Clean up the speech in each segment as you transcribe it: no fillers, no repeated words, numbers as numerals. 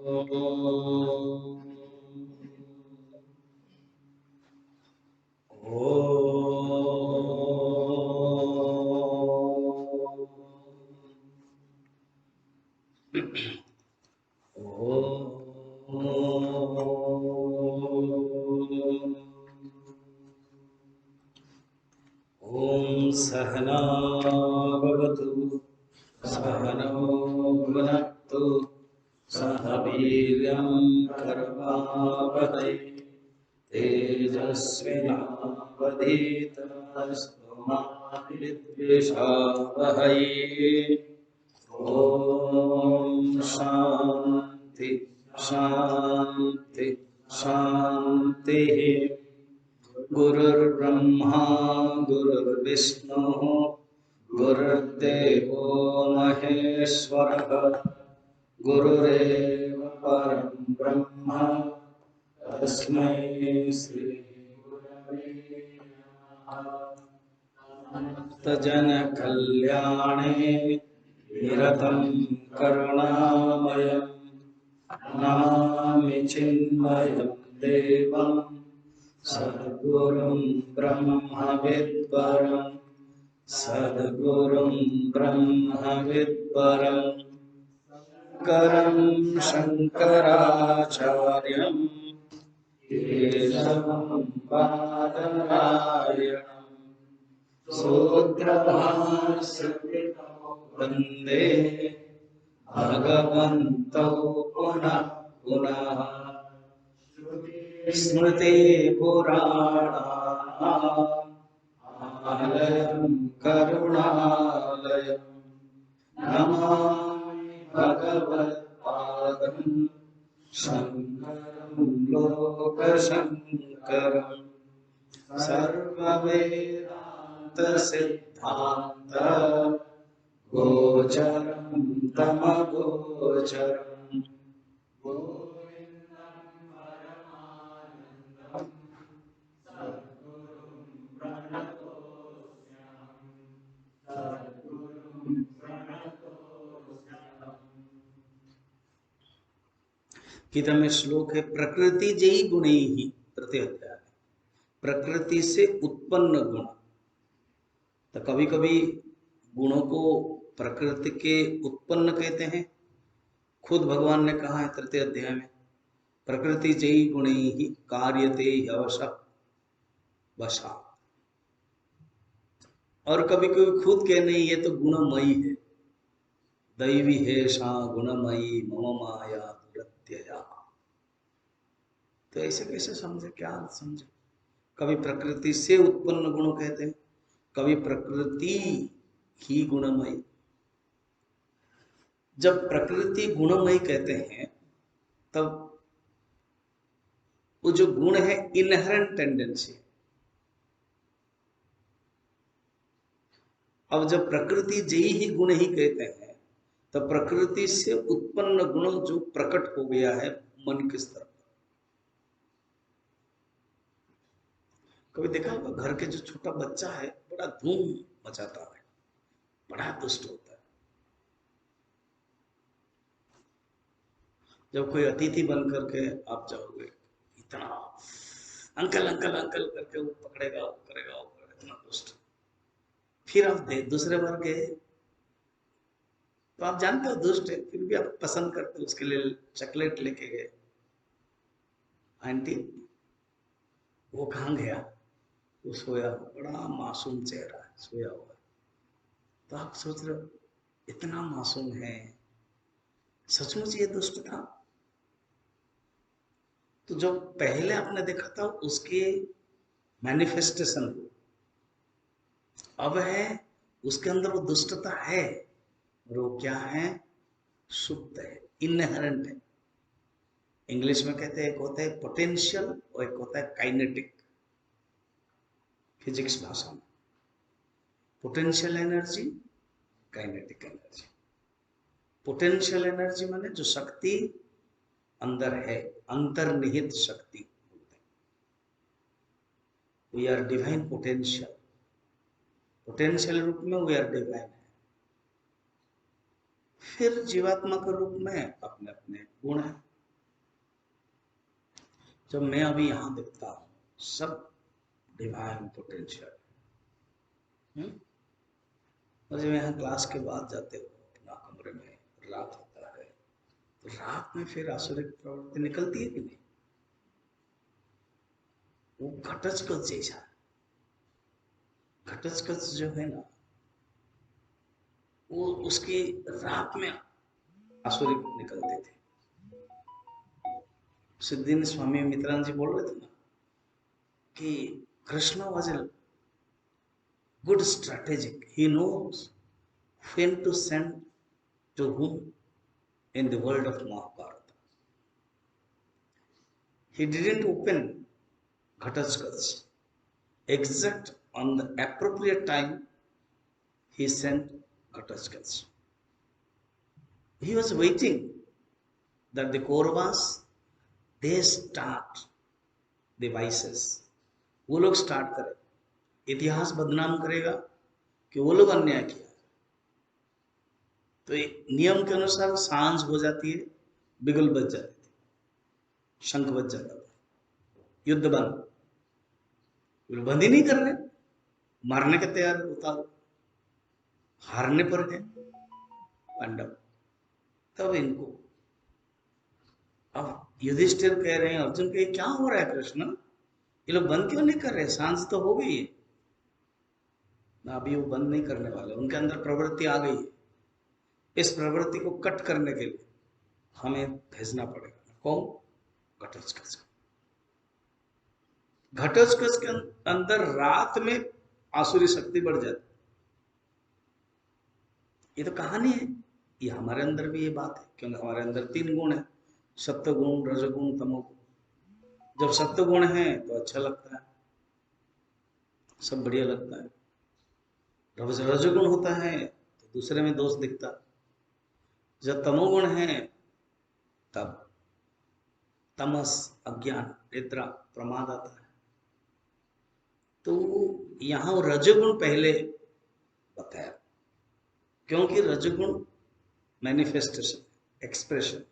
ॐ सहना भवतु सहनौ भुनक्तु सह वीर्यं करवावहै तेजस्विनावधीतमस्तु मा विद्विषावहै। ॐ शान्ति शान्ति शान्तिः। गुरुर्ब्रह्मा गुरुर्विष्णुः गुरुर्देवो महेश्वरः गुरुरेव परं ब्रह्म तस्मै श्री गुरवे नमः। भक्तजनकल्याणे निरतं करुणामयं नमामि चिन्मयं देवं सद्गुरुं ब्रह्मविद्वरं सद्गुरुं ब्रह्मविद्वरं शङ्करं शङ्कराचार्यं केशवं बादरायणं सूत्रभाष्यकृतौ वन्दे भगवन्तौ पुनः पुनः। स्मृतिपुराणानाम् आलयं करुणालयं नमामि भगवत्पादं शङ्करं लोकशङ्करं सर्ववेदान्तसिद्धान्त गोचरं तमगोचरम् गीता में श्लोक है प्रकृति जयी गुणे ही प्रति अध्याय। प्रकृति से उत्पन्न गुण। तो कभी कभी गुणों को प्रकृति के उत्पन्न कहते हैं। खुद भगवान ने कहा है तृतीय अध्याय में प्रकृति जयी गुणे ही कार्यते ह्यवशः वशा। और कभी कभी खुद कह नहीं ये तो गुणमयी है, दैवी है सा गुणमयी मम माया दुरत्यया। तो ऐसे कैसे समझे, क्या समझे? कभी प्रकृति से उत्पन्न गुण कहते हैं, कभी प्रकृति ही गुणमयी। जब प्रकृति गुणमयी कहते हैं तब वो जो गुण है इनहेरेंट टेंडेंसी। अब जब प्रकृति जयी ही गुण ही कहते हैं तो प्रकृति से उत्पन्न गुण जो प्रकट हो गया है मन के स्तर पर। कभी देखा होगा घर के जो छोटा बच्चा है बड़ा धूम मचाता है, बड़ा दुष्ट होता है। जब कोई अतिथि बन करके आप जाओगे, इतना अंकल अंकल अंकल करके वो पकड़ेगा, वो करेगा, वो करेगा, इतना दुष्ट। फिर आप दूसरे बार गए तो आप जानते हो दुष्ट है, फिर भी आप पसंद करते हो, उसके लिए चॉकलेट लेके गए। आंटी वो कहाँ गया? वो सोया, बड़ा मासूम चेहरा है, सोया हुआ। तो आप सोच रहे हो इतना मासूम है, सचमुच ये दुष्ट था? तो जो पहले आपने देखा था उसके मैनिफेस्टेशन को अब है, उसके अंदर वो दुष्टता है और वो क्या है? सुप्त है, इनहेरेंट है। इंग्लिश में कहते हैं एक होता है पोटेंशियल और एक होता है काइनेटिक। फिजिक्स भाषा में potential energy, kinetic energy. Potential energy माने जो शक्ति अंदर है, अंतर्निहित शक्ति बोलते हैं। We are divine potential, potential रूप में वी आर डिवाइन है। फिर जीवात्मा के रूप में अपने अपने गुण है। जब मैं अभी यहाँ देखता हूँ सब डिवाइन पोटेंशियल, और जब यहाँ क्लास के बाद जाते हो अपना कमरे में, रात होता है तो रात में फिर आसुरिक प्रवृत्ति निकलती है कि नहीं? वो घटस्कच जैसा है। घटस्कच जो है ना, वो उसकी रात में आसुरिक निकलते थे। सिद्धिन स्वामी मित्रान जी बोल रहे थे ना कि Krishna was a good strategic, he knows when to send to whom in the world of Mahabharata. He didn't open Ghatashkats. Exact on the appropriate time, he sent Ghatashkats. He was waiting that the Kauravas, they start the vices. वो लोग start करें, इतिहास बदनाम करेगा कि वो लोग अन्याय किया। तो नियम के अनुसार सांझ हो जाती है, बिगुल बज जाती थी, शंख बज जाता था, युद्ध बंद। बंद ही नहीं कर रहे, मारने के तैयार होता, हारने पर है पांडव। तब इनको, अब युधिष्ठिर कह रहे हैं, अर्जुन कहे क्या हो रहा है कृष्ण, ये लोग बंद क्यों नहीं कर रहे, सांझ तो हो गई है ना। अभी वो बंद नहीं करने वाले, उनके अंदर प्रवृत्ति आ गई है। इस प्रवृत्ति को कट करने के लिए हमें भेजना पड़ेगा। कौन? घटोत्कच। घटोत्कच के अंदर रात में आसुरी शक्ति बढ़ जाती। ये तो कहानी है, ये हमारे अंदर भी ये बात है, क्योंकि हमारे अंदर 3 गुण है, सत्व गुण, रजोगुण, तमोगुण। जब सत्व गुण है तो अच्छा लगता है, सब बढ़िया लगता है। जब रजोगुण होता है तो दूसरे में दोष दिखता। जब तमोगुण है तब तमस, अज्ञान, निद्रा, प्रमाद आता है। तो यहाँ रजोगुण पहले बताया, क्योंकि रजोगुण मैनिफेस्टेशन, एक्सप्रेशन,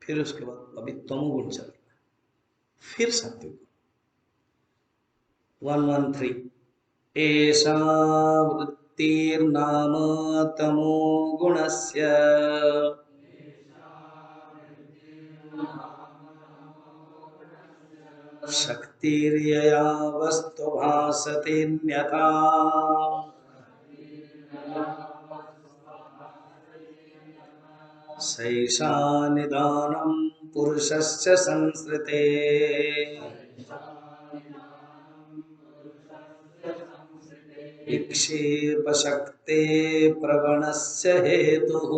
फिर उसके बाद अभी तमोगुण चल रहा है, फिर सत्वगुण। 113 एषा वृत्तिर्नाम तमोगुणस्य शक्तिर्यया वस्तु भासतेऽन्यथा सैषा निदानं पुरुषस्य संसृते। विक्षेपशक्ते प्रवणस्य हेतुः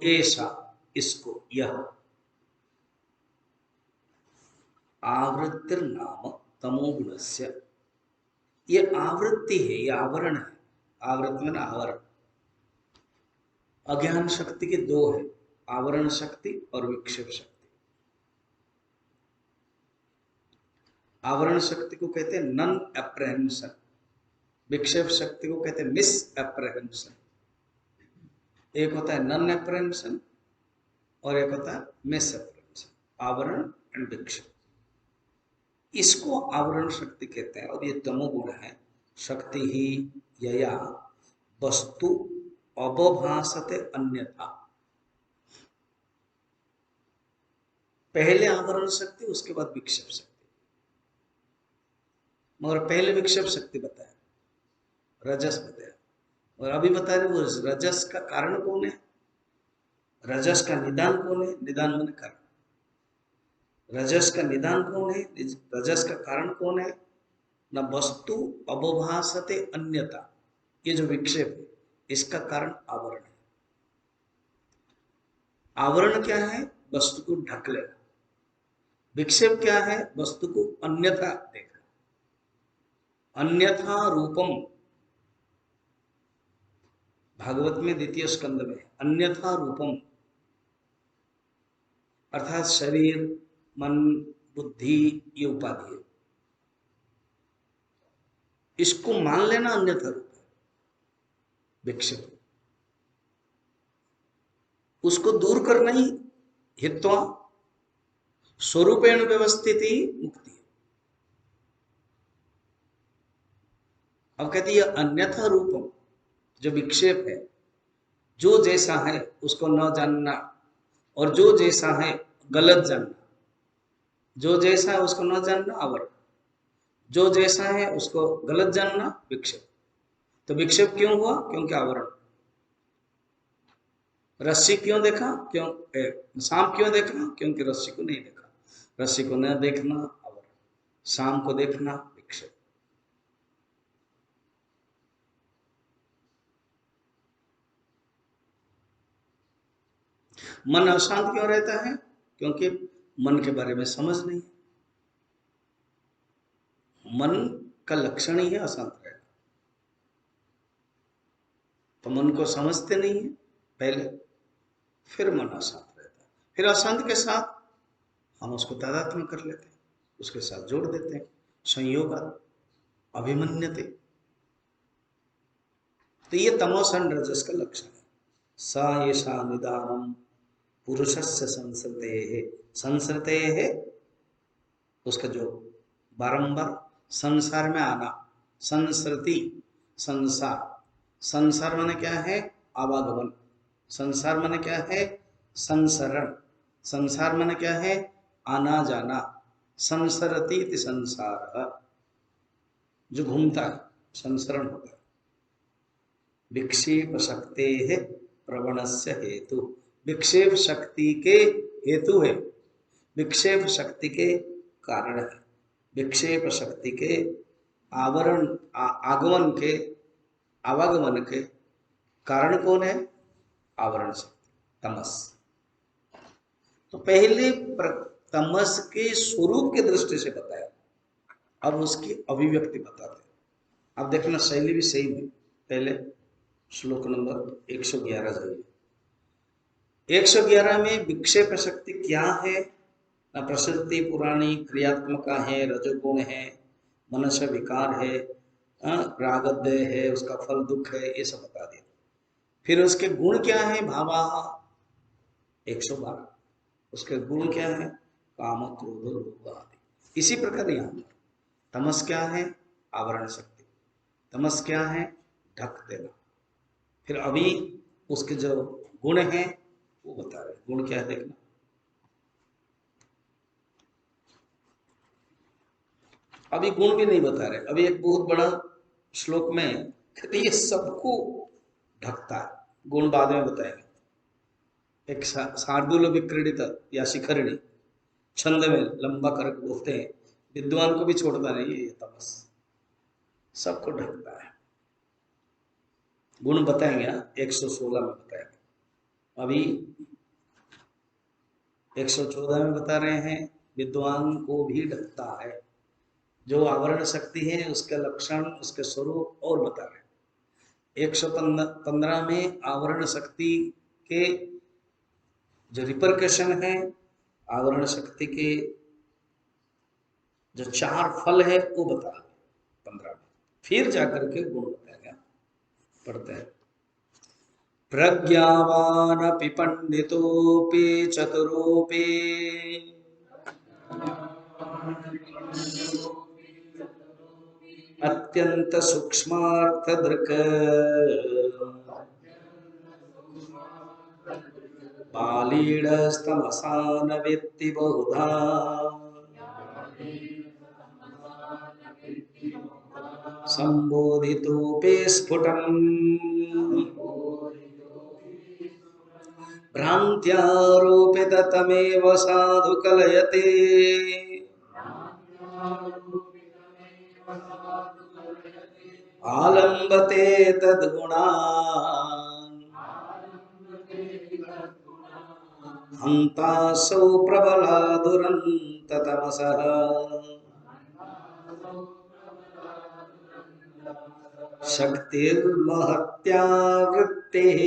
ऐसा, इसको, यह आवृत्तिर्नाम तमोगुणस्य, ये आवृत्ति है, ये आवरण है। आवृत्ति में आवरण, अज्ञान शक्ति के 2 है, आवरण शक्ति और विक्षेप शक्ति। आवरण शक्ति को कहते हैं नॉन एप्रहेंशन, विक्षेप शक्ति को कहते हैं मिस एप्रहेंशन। एक होता है नॉन एप्रहेंशन और एक होता है मिस एप्रहेंशन, आवरण एंड विक्षेप। इसको आवरण शक्ति कहते हैं, और ये तमोगुण है। शक्ति ही यया वस्तु अवभासते अन्यथा, पहले आवरण शक्ति, उसके बाद विक्षेप शक्ति। मगर पहले विक्षेप शक्ति बताया, रजस बताया, और अभी बता रहे वो रजस का कारण कौन है, रजस का निदान कौन है। निदान माने कारण। रजस का निदान कौन है, रजस का कारण कौन है। न वस्तु अवभासते अन्यथा, ये जो विक्षेप है इसका कारण आवरण है। आवरण क्या है, वस्तु को ढक लेना। विक्षेप क्या है, वस्तु को अन्यथा देखना। अन्यथा रूपम, भागवत में 2 स्कंद में अन्यथा रूपम, अर्थात शरीर, मन, बुद्धि, ये उपाधि है, इसको मान लेना अन्यथा रूप है, विक्षेप। उसको दूर करना ही हित्वा स्वरूपेण व्यवस्थिति मुक्ति। अब कहती है अन्यथा रूपम, जो विक्षेप है, जो जैसा है उसको न जानना, और जो जैसा है गलत जानना। जो जैसा है उसको न जानना आवरण, जो जैसा है उसको गलत जानना विक्षेप। तो विक्षेप क्यों हुआ? क्योंकि आवरण। रस्सी क्यों देखा? सांप क्यों देखा? क्योंकि रस्सी को नहीं देखा। रस्सी को न देखना आवरण, सांप को देखना विक्षेप। मन अशांत क्यों रहता है? क्योंकि मन के बारे में समझ नहीं। मन का लक्षण ही है अशांत रहना। तो मन को समझते नहीं है पहले, फिर मन अशांत रहता है। फिर अशांत के साथ हम उसको तादात्म्य कर लेते हैं, उसके साथ जोड़ देते हैं, संयोग अभिमन्यते। तो ये तमोस और रजस का लक्षण है। सा येषा निदानम पुरुषस्य संसरते है। संसरते है उसका जो बारंबार संसार में आना, संसरती, संसार। संसार माने क्या है? आवागमन। संसार माने क्या है? संसरण। संसार माने क्या है? आना जाना। संसरती इति संसार, जो घूमता है, संसरण होता है। विक्षेप शक्ति है प्रवणस्य हेतु। विक्षेप शक्ति के हेतु है, विक्षेप शक्ति के कारण है। विक्षेप शक्ति के आवरण आगमन के, आवागमन के कारण कौन है? आवरण शक्ति, तमस। तो पहले तमस के स्वरूप की दृष्टि से बताया, अब उसकी अभिव्यक्ति बताते हैं। अब देखना शैली भी सही है। पहले श्लोक नंबर 111 जाइए। 111 में विक्षेप शक्ति क्या है? न प्रसिद्धि पुराणी क्रियात्मक है, रजोगुण है, मनुष्य विकार है, रागद्वय है, उसका फल दुख है, ये सब बता दिया। फिर उसके गुण क्या है? भावा 112, उसके गुण क्या है? काम क्रोध लोभ आदि। इसी प्रकार यहाँ तमस क्या है? आवरण शक्ति। तमस क्या है? ढक देना। फिर अभी उसके जो गुण हैं वो बता रहे। गुण क्या है देखना। अभी गुण भी नहीं बता रहे, अभी एक बहुत बड़ा श्लोक में ये सबको ढकता है, गुण बाद में बताएंगे। एक शार्दूल विक्रीडित या शिखरिणी छंद में लंबा करके बोलते हैं, विद्वान को भी छोड़ता नहीं ये तमस, सबको ढकता है। गुण बताएंगे 116 में बताएंगे। अभी 114 में बता रहे हैं विद्वान को भी ढकता है। जो आवरण शक्ति है उसके लक्षण, उसके स्वरूप और बता रहे हैं। 115 में आवरण शक्ति के जो रिपरकशन है, आवरण शक्ति के जो 4 फल है वो बता रहे 15 में। फिर जाकर के गुण बताएगा। पढ़ते हैं। प्रज्ञावानपि पंडितोपि चतुरोपि अत्यंत सूक्ष्मार्थदृक् बालीडस्तमसा न वेत्ति बहुधा संबोधितोपि स्फुटम् भ्रान्त्यारोपिततमेव साधु कलयते आलम्बते तद्गुणान् हन्तासौ प्रबला दुरन्ततमसः शक्तिर्महत्या वृत्तिः।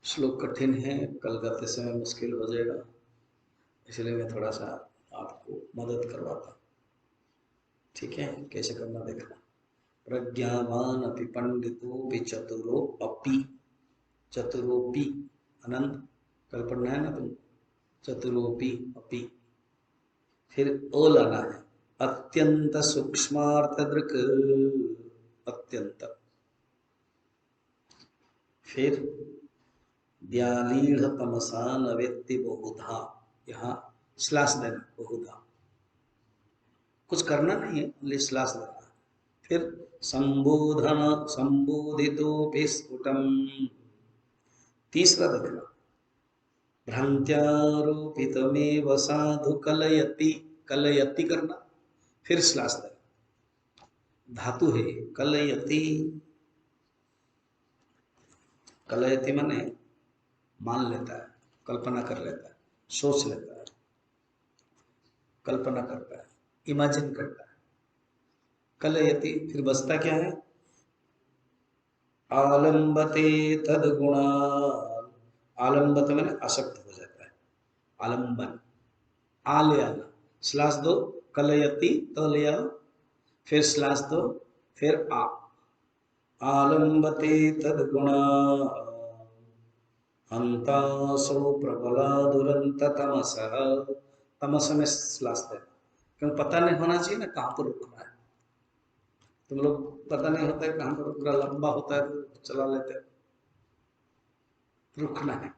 श्लोक कठिन है, कल करते समय मुश्किल हो जाएगा, इसलिए मैं थोड़ा सा आपको मदद करवाता। ठीक है, कैसे करना देखना। प्रज्ञावान अपि पंडितो भी चतुरो अपि, चतुरोपि अनंत, कल पढ़ना है ना तुम, चतुरोपि अपि। फिर ओ लाना है, अत्यंत सूक्ष्मार्थ दृक, अत्यंत। फिर व्यालीढ़ तमसा न वेत्ति बहुधा, यहाँ श्लास देना, बहुधा कुछ करना नहीं है, ओनली श्लास देना। फिर संबोधन संबोधितोपि स्फुटम, तीसरा देखना, भ्रांत्यारोपितमेव साधु कलयति, कलयति करना, फिर श्लास देना, धातु है कलयति, कलयति माने मान लेता है, कल्पना कर लेता है, सोच लेता है, कल्पना करता है, इमेजिन करता है, कलयति। फिर बचता क्या है, आलंबते तद गुणा, आलंबत मैंने आसक्त हो जाता है, आलंबन, आ ले आना, श्लास दो, कलयति तो ले आओ, फिर श्लास दो, फिर आ, आलंबते तद गुणा हंतासो प्रबला दुरंत तमस, तमस में श्लास देना, क्योंकि पता नहीं होना चाहिए ना कहाँ पर रुकना है। तुम लोग पता नहीं होता है कहाँ पर रुकना, लंबा होता है तो चला लेते, रुकना है,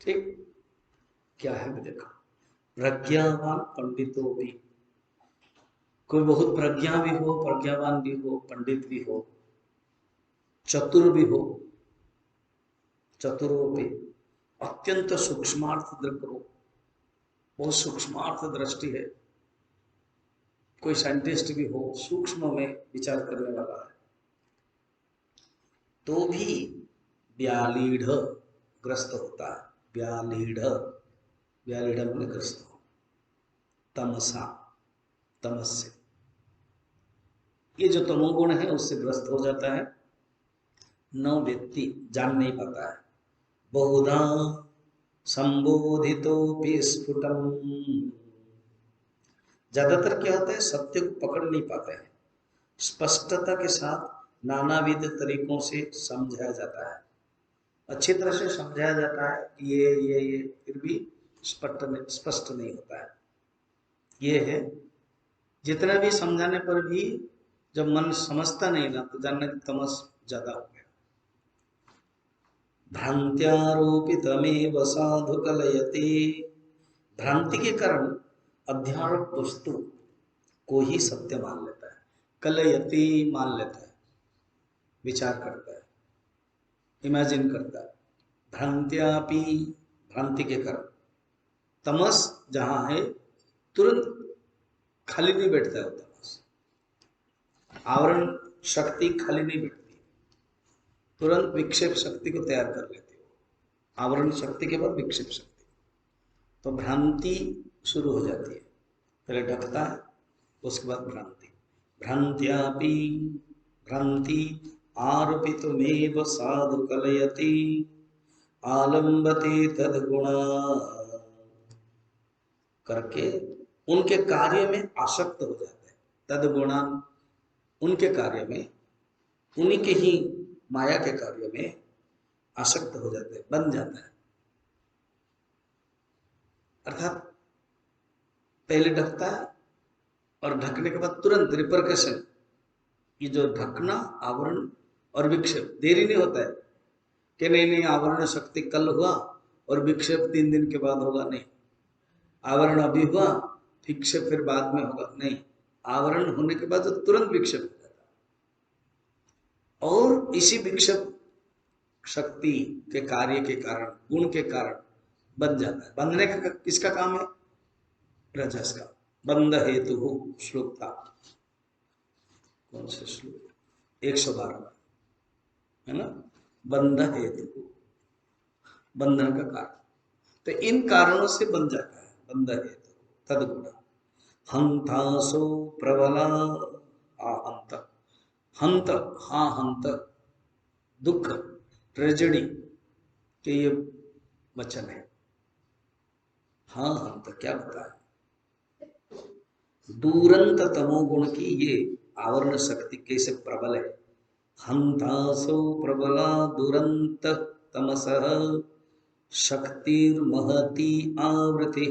ठीक। क्या है मैं देखा, प्रज्ञावान पंडितों भी, कोई बहुत प्रज्ञा भी हो, प्रज्ञावान भी हो, पंडित भी हो, चतुर भी हो, चतुरों पे अत्यंत सूक्ष्मार्थ दृक हो, बहुत सूक्ष्मार्थ दृष्टि है, कोई साइंटिस्ट भी हो, सूक्ष्म में विचार करने वाला है, तो भी व्यालीढ़ ग्रस्त होता है, व्यालीढ़, व्यालीढ़ में ग्रस्त हो, तमसा, तमस से, ये जो तमोगुण है उससे ग्रस्त हो जाता है, न व्यक्ति जान नहीं पाता है, बहुधा संबोधितोपि स्फुटम, ज्यादातर क्या होता है, सत्य को पकड़ नहीं पाते हैं, स्पष्टता के साथ नानाविध तरीकों से समझाया जाता है, अच्छी तरह से समझाया जाता है कि ये फिर भी स्पष्ट नहीं होता है, ये है, जितना भी समझाने पर भी जब मन समझता नहीं ना तो जानने की तमस ज्यादा हो गया। भ्रांत्यारोपितमेव साधु कलयति, भ्रांति के कारण अध्यारोप वस्तु को ही सत्य मान लेता है, कलयति मान लेता है, विचार करता है, इमेजिन करता है, भ्रांत्यापि, भ्रांति के कारण, तमस जहां है तुरंत खाली नहीं बैठता है, तमस आवरण शक्ति खाली नहीं बैठती, तुरंत विक्षेप शक्ति को तैयार कर लेती हो, आवरण शक्ति के बाद विक्षेप शक्ति, तो भ्रांति शुरू हो जाती है, पहले ढकता है उसके बाद भ्रांति, भ्रांत्यापि, भ्रांति आरोपितमेव साधु कलयति आलंबते तद्गुणा, करके उनके कार्य में आसक्त हो जाते हैं, तद्गुणा उनके कार्य में, उन्हीं के ही माया के कार्य में आसक्त हो जाते हैं, बन जाता है, अर्थात पहले ढकता है और ढकने के बाद तुरंत रिपरकशन, ये जो ढकना, आवरण और विक्षेप, देरी नहीं होता है कि नहीं आवरण शक्ति कल हुआ और विक्षेप 3 दिन के बाद होगा, नहीं, आवरण अभी हुआ विक्षेप फिर बाद में होगा, नहीं, आवरण होने के बाद तो तुरंत विक्षेप हो जाता है, और इसी विक्षेप शक्ति के कार्य के कारण, गुण के कारण बन जाता है, बंधने का किसका काम है, रजस का, बंध हेतु हो, श्लोक था, कौन से श्लोक, 112 है ना, बंध हेतु, बंधन का कारण, तो इन कारणों से बन जाता है, बंध हेतु तद्गुण, हंतासो प्रबला, आहंत, हंत, हाँ हंत, दुख, ट्रेजेडी के ये वचन है, हाँ हंत क्या बताया, दूरंत तमोगुण की ये आवरण शक्ति कैसे प्रबल है। हंतासो प्रबला दुरंत तमसः शक्तिर्महती आवृत्ति।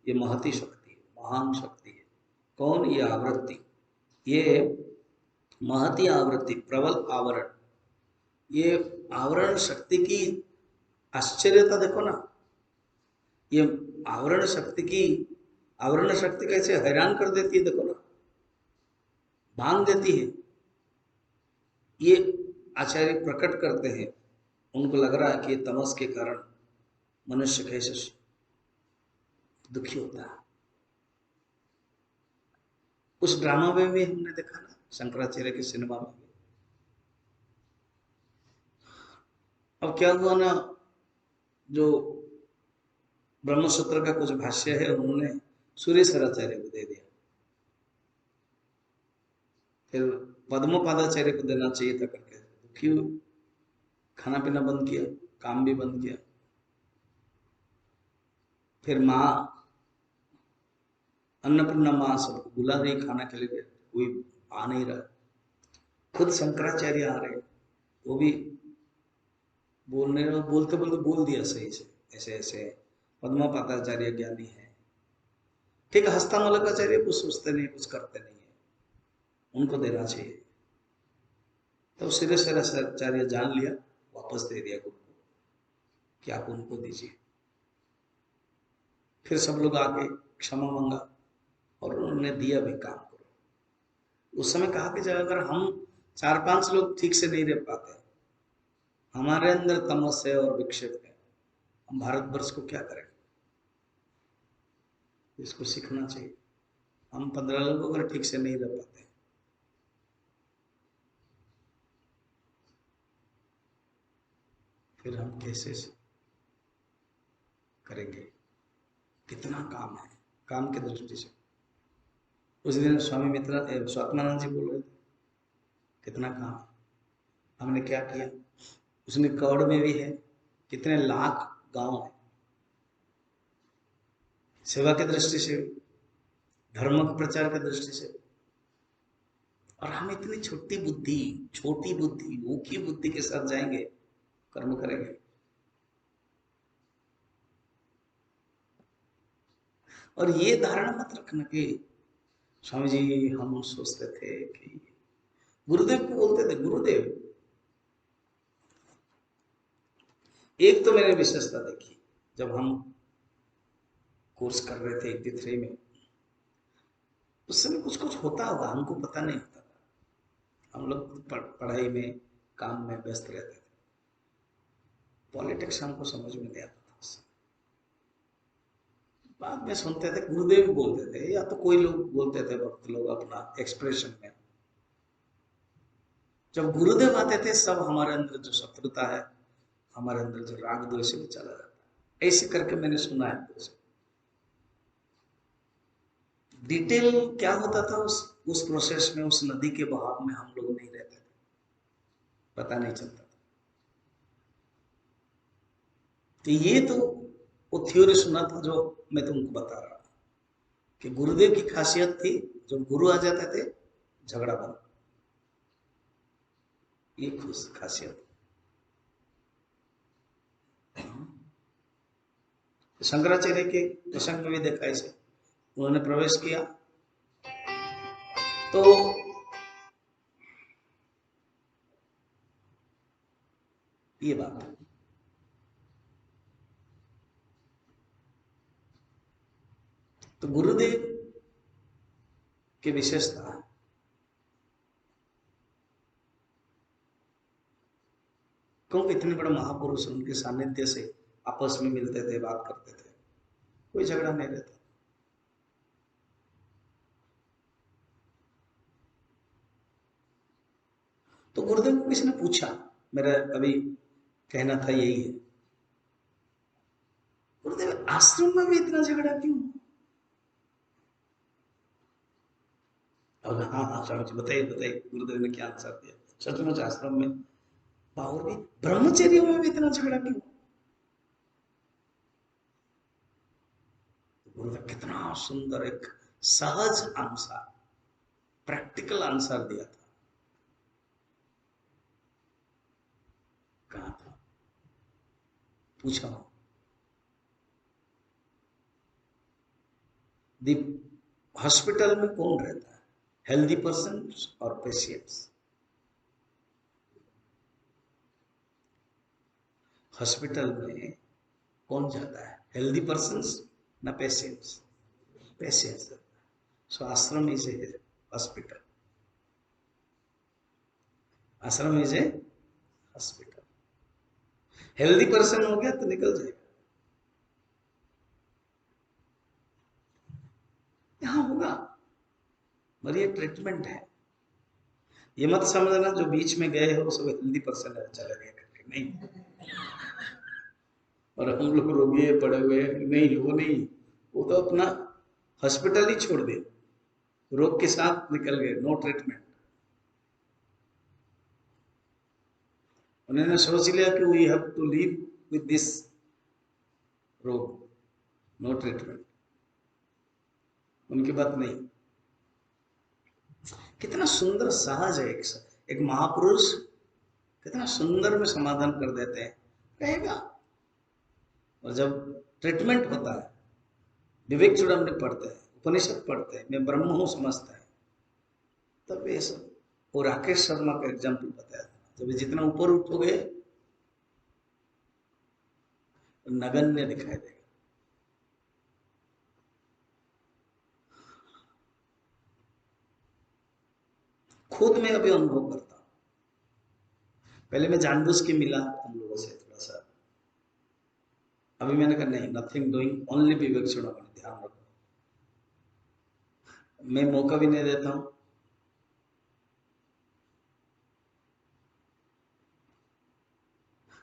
ये महती शक्ति है, महान शक्ति है। कौन? ये आवृत्ति, ये महती आवृत्ति, प्रबल आवरण। ये आवरण शक्ति की आश्चर्यता देखो ना। ये आवरण शक्ति कैसे हैरान कर देती है, देखो ना, बांध देती है। ये आचार्य प्रकट करते हैं। उनको लग रहा है कि तमस के कारण मनुष्य कैसे दुखी होता है। उस ड्रामा में भी हमने देखा ना, शंकराचार्य के सिनेमा में। अब क्या हुआ ना, जो ब्रह्मसूत्र का कुछ भाष्य है उन्होंने सूर्येश्वराचार्य को दे दिया। फिर पद्मपादाचार्य को देना चाहिए था करके दुखी हुए, खाना पीना बंद किया, काम भी बंद किया। फिर माँ अन्नपूर्णा माँ सबको बुला रही खाना के लिए, कोई आ नहीं रहा। खुद शंकराचार्य आ रहे, वो भी बोलने, बोलते बोलते बोल दिया सही से, ऐसे ऐसे पद्मपादाचार्य ज्ञानी है। ठीक है, हस्तामलकाचार्य कुछ सोचते नहीं, कुछ करते नहीं है, उनको देना चाहिए। तो सिद्धेश्वराचार्य जान लिया, वापस दे दिया गुरु को कि आप उनको दीजिए। फिर सब लोग आके क्षमा मांगा और उन्होंने दिया भी, काम करो। उस समय कहा कि जब अगर हम 4-5 लोग ठीक से नहीं रह पाते, हमारे अंदर तमस है और विक्षेप है, हम भारतवर्ष को क्या करेंगे? इसको सीखना चाहिए। हम 15 लोग अगर ठीक से नहीं रह पाते, फिर हम कैसे करेंगे? कितना काम है, काम की दृष्टि से। उस दिन स्वामी मित्र स्वात्मानंद जी बोल रहे थे, कितना काम है, हमने क्या किया। उसमें कौड़ में भी है, कितने लाख गांव है। सेवा की दृष्टि से, धर्म के प्रचार की दृष्टि से। और हम इतनी छोटी बुद्धि, ऊकी बुद्धि के साथ जाएंगे, कर्म करेंगे। और ये धारणा मत रखना कि स्वामी जी हम सोचते थे कि गुरुदेव को बोलते थे गुरुदेव। एक तो मैंने विशेषता देखी, जब हम कोर्स कर रहे थे 83 में, उस समय कुछ कुछ होता होगा, हमको पता नहीं होता था। हम लोग पढ़ाई में, काम में व्यस्त रहते थे। पॉलिटिक्स हमको समझ में नहीं आता था उस समय। बाद में सुनते थे गुरुदेव बोलते थे, या तो कोई लोग बोलते थे, भक्त लोग अपना एक्सप्रेशन में। जब गुरुदेव आते थे, सब हमारे अंदर जो शत्रुता है, हमारे अंदर जो राग द्वेष भी चला जाता है। ऐसे करके मैंने सुना है। डिटेल क्या होता था उस प्रोसेस में, उस नदी के बहाव में हम लोग नहीं रहते थे, पता नहीं चलता था। तो ये तो वो थ्योरी सुना था जो मैं तुमको बता रहा कि गुरुदेव की खासियत थी, जब गुरु आ जाते थे झगड़ा बंद। ये खुश खासियत। शंकराचार्य के प्रसंग में भी देखा इसे, उन्होंने प्रवेश किया तो ये बात है। तो गुरुदेव की विशेषता है, क्योंकि इतने बड़े महापुरुष, उनके सानिध्य से आपस में मिलते थे, बात करते थे, कोई झगड़ा नहीं रहता। तो गुरुदेव को किसी ने पूछा, मेरा अभी कहना था यही है, गुरुदेव आश्रम में भी इतना झगड़ा क्यों? और हाँ हाँ स्वामी जी बताइए बताइए, गुरुदेव ने क्या आंसर दिया। सचमुच आश्रम में और भी ब्रह्मचर्य में भी इतना झगड़ा क्यों? गुरुदेव कितना सुंदर एक सहज आंसर, प्रैक्टिकल आंसर दिया था, कहा था, पूछा हूं। हॉस्पिटल में कौन रहता है, हेल्दी पर्सन और पेशेंट्स? हॉस्पिटल में कौन जाता है, हेल्दी पर्सन्स ना पेशेंट्स? पेशेंट्स। सो आश्रम इज ए हॉस्पिटल, आश्रम is a hospital. Healthy person हो गया तो निकल जाएगा, यहां होगा, और ये ट्रीटमेंट है। ये मत समझना जो बीच में गए हो सब हेल्दी पर्सन है चले गए करके, नहीं। और हम लोग रोगी पड़े हुए हैं, नहीं वो नहीं, वो तो अपना हॉस्पिटल ही छोड़ दे, रोग के साथ निकल गए, नो ट्रीटमेंट। उन्होंने सोच लिया कि we have to live with this रोग, नो ट्रीटमेंट, उनकी बात नहीं। कितना सुंदर सहज है, एक महापुरुष कितना सुंदर में समाधान कर देते हैं, रहेगा। और जब ट्रीटमेंट होता है, विवेक चूड़ामणि पढ़ते हैं, उपनिषद पढ़ते हैं, मैं ब्रह्म हूं समझता है, तब ये सब। वो राकेश शर्मा का एग्जाम्पल बताया था, जब जितना ऊपर उठोगे नगण्य दिखाई देगा। खुद में अभी अनुभव करता हूं, पहले मैं जानबूझ के मिला हम लोगों से थोड़ा सा, अभी मैंने कहा नहीं, नथिंग डूइंग, ओनली विवेक चूड़ामणि, ध्यान रखो। मैं मौका भी नहीं देता हूं,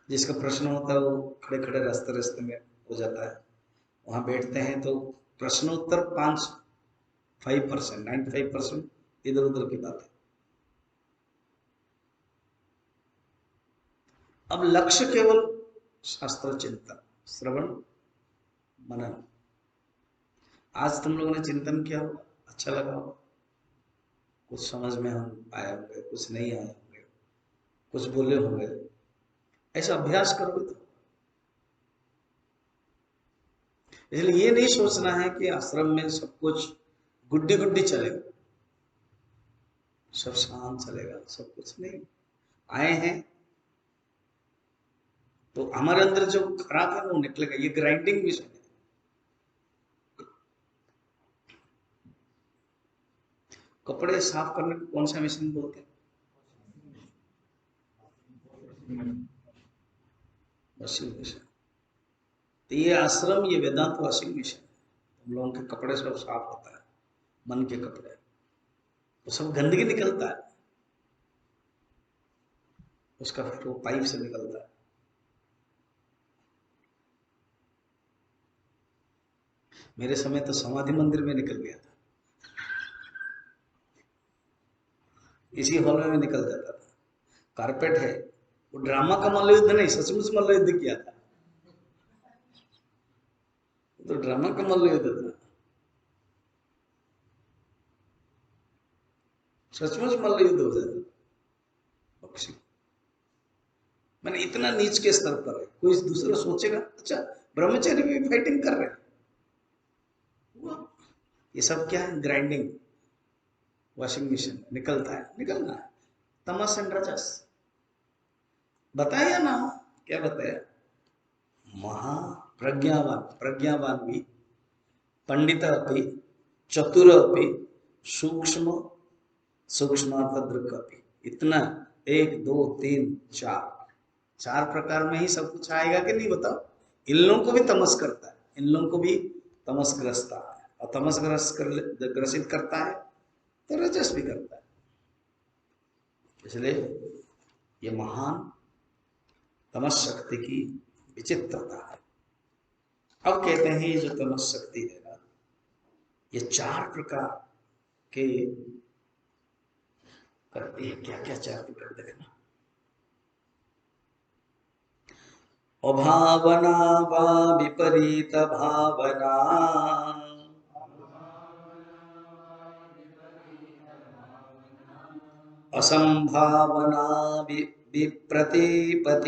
जिसका प्रश्न होता है वो खड़े खड़े रास्ते रास्ते में हो जाता है, वहां बैठते हैं तो प्रश्नोत्तर 5% 95% इधर उधर की बात है। अब लक्ष्य केवल शास्त्र चिंतन, श्रवण, मनन। आज तुम लोगों ने चिंतन किया होगा, अच्छा लगा होगा, कुछ समझ में हम आए होंगे, कुछ नहीं आए होंगे, कुछ बोले होंगे। ऐसा अभ्यास करोगे तो, इसलिए ये नहीं सोचना है कि आश्रम में सब कुछ गुड्डी गुड्डी चलेगा, सब शांत चलेगा, सब कुछ नहीं। आए हैं तो हमारे अंदर जो खराब है वो निकलेगा, ये ग्राइंडिंग मिशन है। कपड़े साफ करने को कौन सा मशीन बोलते हैं? Washing machine. तो ये आश्रम, ये वेदांत वॉशिंग मशीन है। हम लोगों के कपड़े सब साफ होता है, मन के कपड़े, तो सब गंदगी निकलता है, उसका फिर वो पाइप से निकलता है। मेरे समय तो समाधि मंदिर में निकल गया था, इसी हॉल में निकल जाता था। कारपेट है, वो ड्रामा का मल्लयुद्ध नहीं, सचमुच मल्लयुद्ध किया था, तो ड्रामा का मल्लयुद्ध था, सचमुच मल्लयुद्ध हो जाता पक्षी। मैंने इतना नीच के स्तर पर है, कोई दूसरा सोचेगा अच्छा ब्रह्मचारी भी फाइटिंग कर रहे हैं, ये सब क्या है? ग्राइंडिंग वॉशिंग मशीन, निकलता है, निकलना है। तमस एंड रजस बताया ना, क्या बताया? महाप्रज्ञावान, प्रज्ञावान भी, पंडित अपि, चतुर अपि, सूक्ष्म सूक्ष्मार्थ दृक् अपि, इतना 1 2 3 4 4 प्रकार में ही सब कुछ आएगा कि नहीं बताओ? इन लोगों को भी तमस करता है, इन लोगों को भी तमस ग्रस्ता है, और तमस ग्रसित करता है तो रजस भी करता है। इसलिए ये महान तमस शक्ति की विचित्रता है। अब कहते हैं ये जो तमस शक्ति है ना, ये 4 प्रकार के करती है। क्या क्या 4 प्रकार देखना? अभावना वा विपरीत भावना, असंभावना विप्रतिपतिरस्याः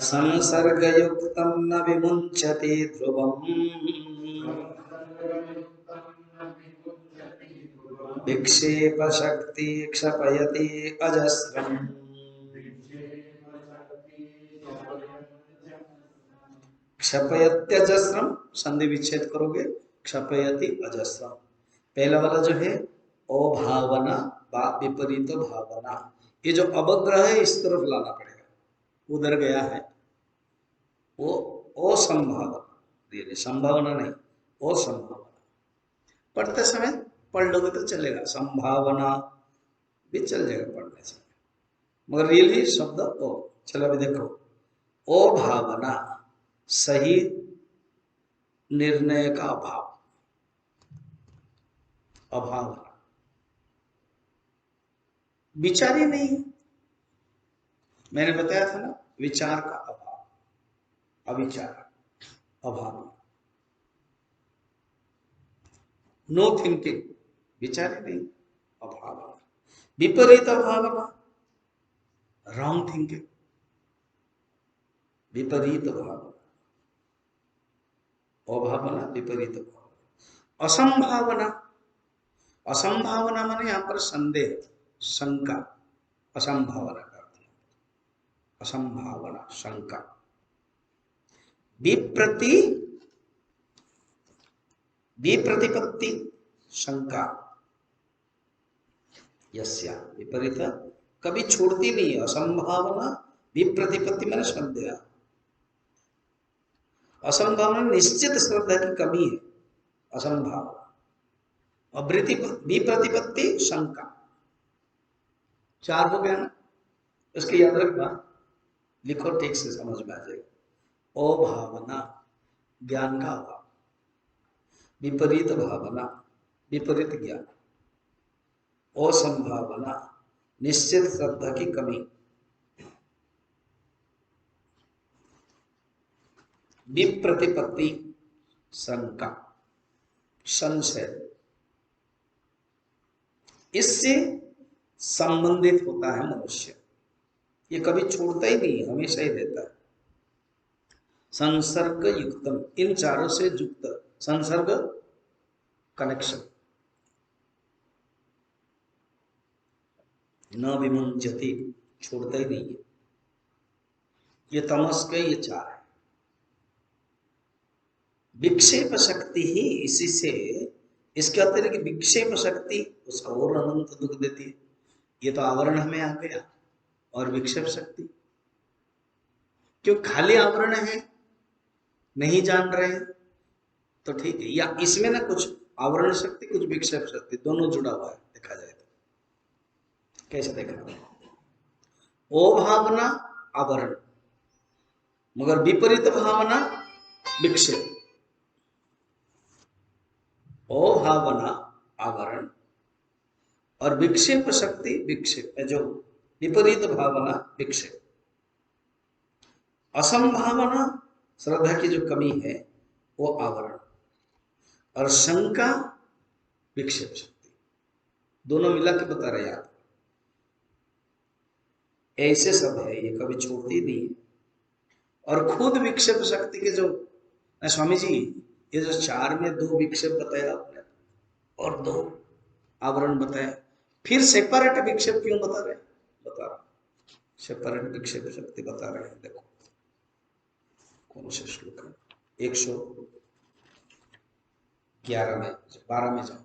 संसर्गयुक्तं न विमुञ्चति ध्रुवम् विक्षेपशक्ति क्षपयति अजस्रम्। क्षपयत्यजस्रम, संधि विच्छेद करोगे, क्षपयति अजस्रम। पहला वाला जो है अभावना व विपरीत भावना, ये जो अवग्रह है इस तरफ लाना पड़ेगा, उधर गया है वो असंभावना, ये संभावना नहीं, असंभावना। पढ़ते समय पढ़ लोगे तो चलेगा, संभावना भी चल जाएगा पढ़ने से, मगर रियली शब्द ओ। चलो अभी देखो, अभावना सही निर्णय का अभाव, अभावना विचार ही नहीं। मैंने बताया था ना, विचार का अभाव, अविचार, अभाव, नो थिंकिंग, विचार ही नहीं, अभावना। विपरीत भावना, रॉन्ग थिंकिंग, विपरीत भावना, अभावना, विपरीत भावना। असंभावना, असंभावना माने यहां पर संदेह, शंका, असंभावना का अर्थ, असंभावना, शंका। विप्रति, विप्रतिपत्ति, शंका, यस्या, विपरीत कभी छोड़ती नहीं है, असंभावना, विप्रतिपत्ति मैंने संदेह, असंभावना निश्चित श्रद्धा की कमी है, असंभावना, और विप्रतिपत्ति शंका। चार हो गया ना, इसके याद रखना, लिखो ठीक से समझ में आ जाएगा। अभावना ज्ञान का अभाव, विपरीत भावना विपरीत ज्ञान, असंभावना निश्चित श्रद्धा की कमी, विप्रतिपत्ति शंका, संशय, इससे संबंधित होता है मनुष्य, ये कभी छोड़ता ही नहीं, हमेशा ही रहता है। संसर्ग युक्तम, इन चारों से युक्त, संसर्ग कनेक्शन, न विमुंचति, छोड़ता ही नहीं है, ये तमस के ये चार है। विक्षेप शक्ति ही इसी से, इसके अतिरिक्त विक्षेप शक्ति उसका और अनंत दुख देती है। ये तो आवरण हमें आ गया, और विक्षेप शक्ति क्यों खाली आवरण है, नहीं जान रहे हैं तो ठीक है, या इसमें ना कुछ आवरण शक्ति कुछ विक्षेप शक्ति दोनों जुड़ा हुआ है, देखा जाए तो कैसे देखना, ओ भावना आवरण, मगर विपरीत भावना विक्षेप, ओ भावना आवरण और विक्षेप शक्ति, विक्षेप जो विपरीत भावना विक्षेप, असंभावना श्रद्धा की जो कमी है वो आवरण, और शंका विक्षेप शक्ति, दोनों मिला के बता रहे आप। ऐसे सब है, ये कभी छोड़ती नहीं है। और खुद विक्षेप शक्ति के जो स्वामी जी, ये जो चार में दो विक्षेप बताया आपने और दो आवरण बताया, फिर सेपरेट विक्षेप क्यों बता रहे हैं, बता रहे सेपरेट विक्षेप शक्ति बता रहे हैं। देखो कौन से श्लोक है, 111 में, 12 में जाओ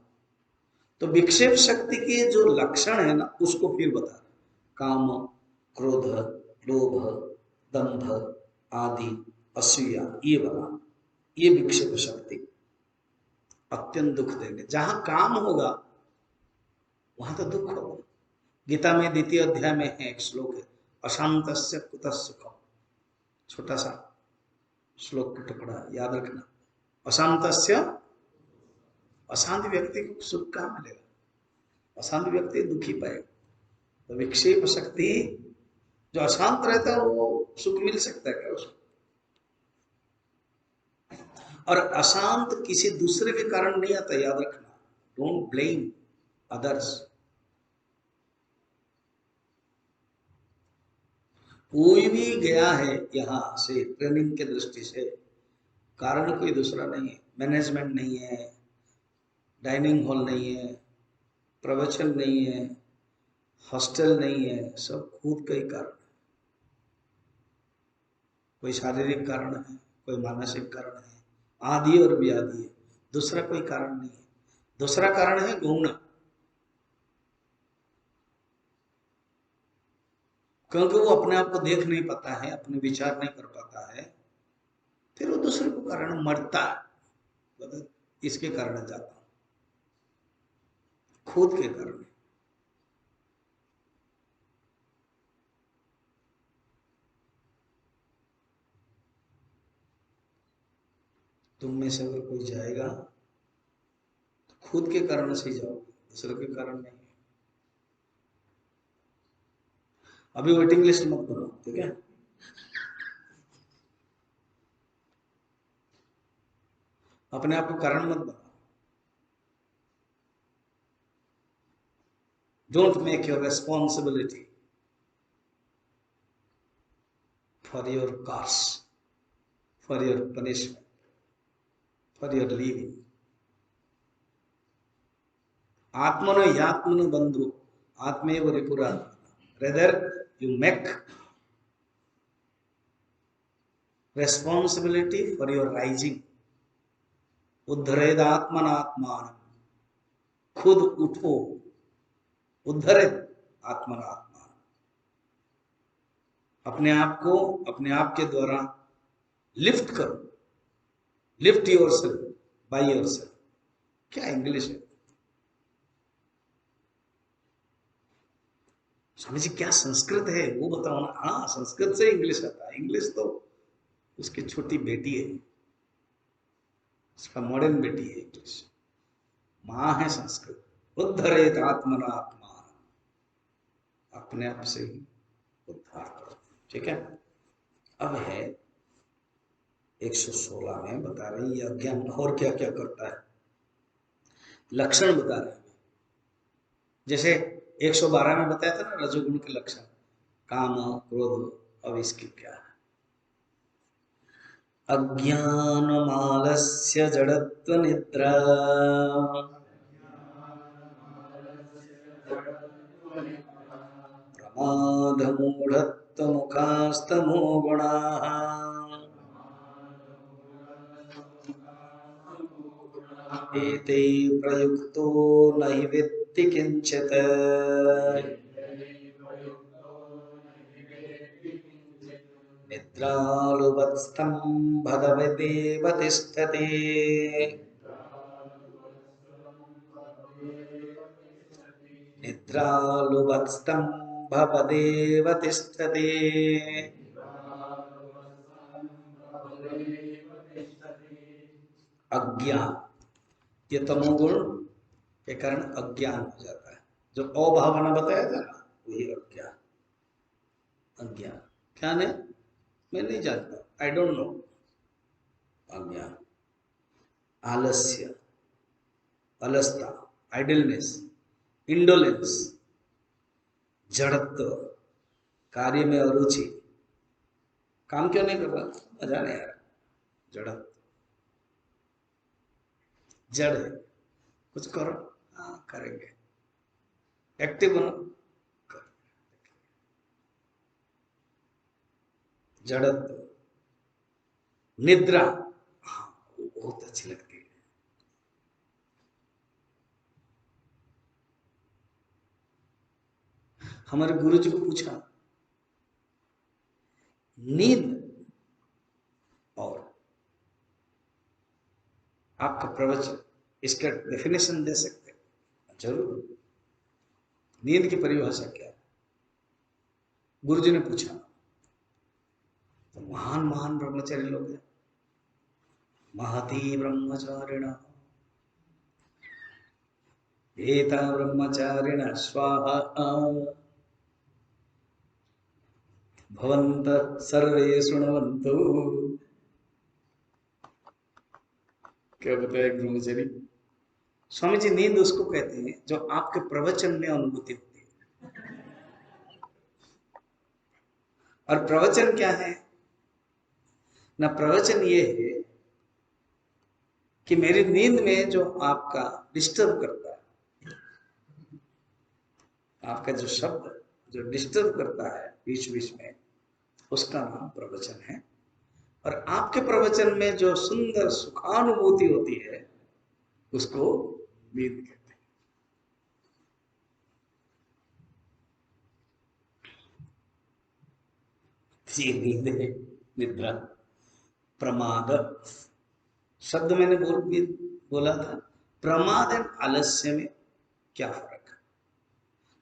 तो विक्षेप शक्ति के जो लक्षण है ना उसको फिर बता रहे, काम, क्रोध, लोभ, दंभ आदि, असूया, ये वाला, ये विक्षेप शक्ति अत्यंत दुख देंगे। जहां काम होगा वहां तो दुख होगा। गीता में द्वितीय अध्याय में है एक श्लोक है, अशांतस्य कुतः सुखम, छोटा सा श्लोक का टुकड़ा याद रखना। अशांतस्य, अशांत व्यक्ति को सुख कहां मिलेगा, अशांत व्यक्ति दुखी पाएगा। तो विक्षेप शक्ति, जो अशांत रहता है वो सुख मिल सकता है क्या उसको। और अशांत किसी दूसरे के कारण नहीं आता, याद रखना। Don't blame others. कोई भी गया है यहाँ से ट्रेनिंग के दृष्टि से, कारण कोई दूसरा नहीं है। मैनेजमेंट नहीं है, डाइनिंग हॉल नहीं है, प्रवचन नहीं है, हॉस्टल नहीं है, सब खुद का ही कारण है। कोई शारीरिक कारण है, कोई मानसिक कारण है, आदि और व्याधि है, दूसरा कोई कारण नहीं है। दूसरा कारण है गुण, क्योंकि वो अपने आप को देख नहीं पाता है, अपने विचार नहीं कर पाता है, फिर वो दूसरे को कारण मरता है। मतलब इसके कारण जाता हूं, खुद के कारण। तुम में से अगर कोई जाएगा तो खुद के कारण से ही जाओगे, दूसरे के कारण नहीं। अभी वेटिंग लिस्ट मत बनाओ, ठीक है? अपने आप को कारण मत बनाओ। Don't make your responsibility for your cause, for your punishment, for your living. आत्मनो यात्मनो बंधु आत्मेव रिपुरा। Rather you make responsibility for your rising। उद्धरेद आत्मनात्मान, खुद उठो, उद्धरेद आत्मनात्मान। अपने आप को अपने आप के द्वारा लिफ्ट करो, लिफ्ट योरसेल्फ बाय योरसेल्फ। क्या इंग्लिश है स्वामी जी? क्या संस्कृत है वो बताओ ना। हाँ, संस्कृत से इंग्लिश आता है। इंग्लिश तो उसकी छोटी बेटी है, उसका मॉडर्न बेटी है इंग्लिश। माँ है संस्कृत। उद्धरेत आत्मनात्मान, अपने आप से ही उद्धार करो। ठीक है? अब है 116 में बता रही है अज्ञान और क्या क्या करता है, लक्षण बता रहे हैं। जैसे 112 में बताया था ना रजोगुण के लक्षण, काम, क्रोध। अब इसकी क्या है? अज्ञानमालस्य जड़त्व निद्रा, प्रमाद मूढ़त्व मुखास्तमो गुणाः, एते प्रयुक्तो न हि वेत्ति किंचित्। निद्रालुवत्स्तम्भवदेव तिष्ठति। निद्रालुवत्स्तम्भवदेव तिष्ठति। अज्ञान, ये तमोगुण के कारण अज्ञान हो जाता है। जो अभावना बताया था ना, वही अज्ञान। अज्ञान क्या है? मैं नहीं जानता, आई डोंट नो। अज्ञान। आलस्य, अलसता, आइडलनेस, इंडोलेंस, जड़त्व, कार्य में अरुचि, काम क्यों नहीं कर रहा, मजा नहीं आ रहा, जड़त्व। जड़ है, कुछ करो, हाँ करेंगे, एक्टिव बनो, जड़त्व। निद्रा, हाँ बहुत अच्छी लगती है। हमारे गुरु जी को पूछा, नींद और आपका प्रवचन, इसका डेफिनेशन दे सकते हैं? जरूर। नींद की परिभाषा क्या है? गुरु जी ने पूछा। तो महान महान ब्रह्मचारी लोग हैं, महती ब्रह्मचारिण एता ब्रह्मचारिण स्वाहा भवन्तः सर्वे शृण्वन्तु। क्या बताया ब्रह्मचारी? स्वामी जी नींद उसको कहते हैं जो आपके प्रवचन में अनुभूति होती है। और प्रवचन क्या है ना? प्रवचन ये है कि मेरी नींद में जो आपका डिस्टर्ब करता है, आपका जो शब्द जो डिस्टर्ब करता है बीच बीच में, उसका नाम प्रवचन है। और आपके प्रवचन में जो सुंदर सुखानुभूति होती है, उसको नींद कहते हैं। ये नींद है, निद्रा। प्रमाद शब्द मैंने बोला था। प्रमाद एंड आलस्य में क्या फर्क है?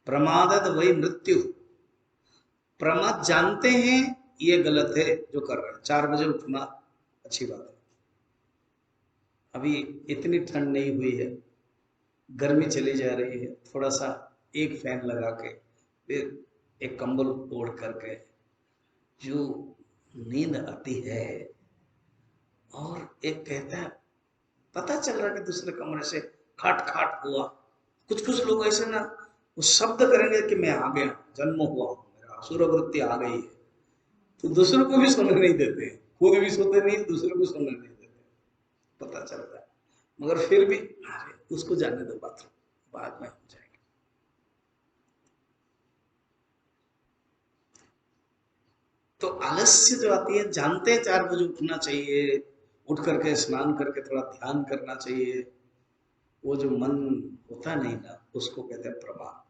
प्रमादत वही मृत्यु। प्रमाद जानते हैं ये गलत है जो कर रहे हैं। 4 बजे उठना अच्छी बात है। अभी इतनी ठंड नहीं हुई है, गर्मी चली जा रही है, थोड़ा सा एक फैन लगा के फिर एक कंबल ओढ़ करके जो नींद आती है, और एक कहता है पता चल रहा है कि दूसरे कमरे से खाट खाट हुआ। कुछ कुछ लोग ऐसे ना वो शब्द करेंगे कि मैं आ गया, जन्म हुआ, मेरा असुर वृत्ति आ गई है, तो दूसरों को भी सुनने नहीं देते, खुद भी सोते नहीं, दूसरों को सुनने नहीं देते, पता चलता है। मगर फिर भी अरे उसको जाने दो, बाथरूम बाद में हो जाएगा। तो आलस्य जो आती है, जानते हैं 4 बजे उठना चाहिए, उठ करके स्नान करके थोड़ा ध्यान करना चाहिए, वो जो मन होता नहीं ना, उसको कहते हैं प्रमाद।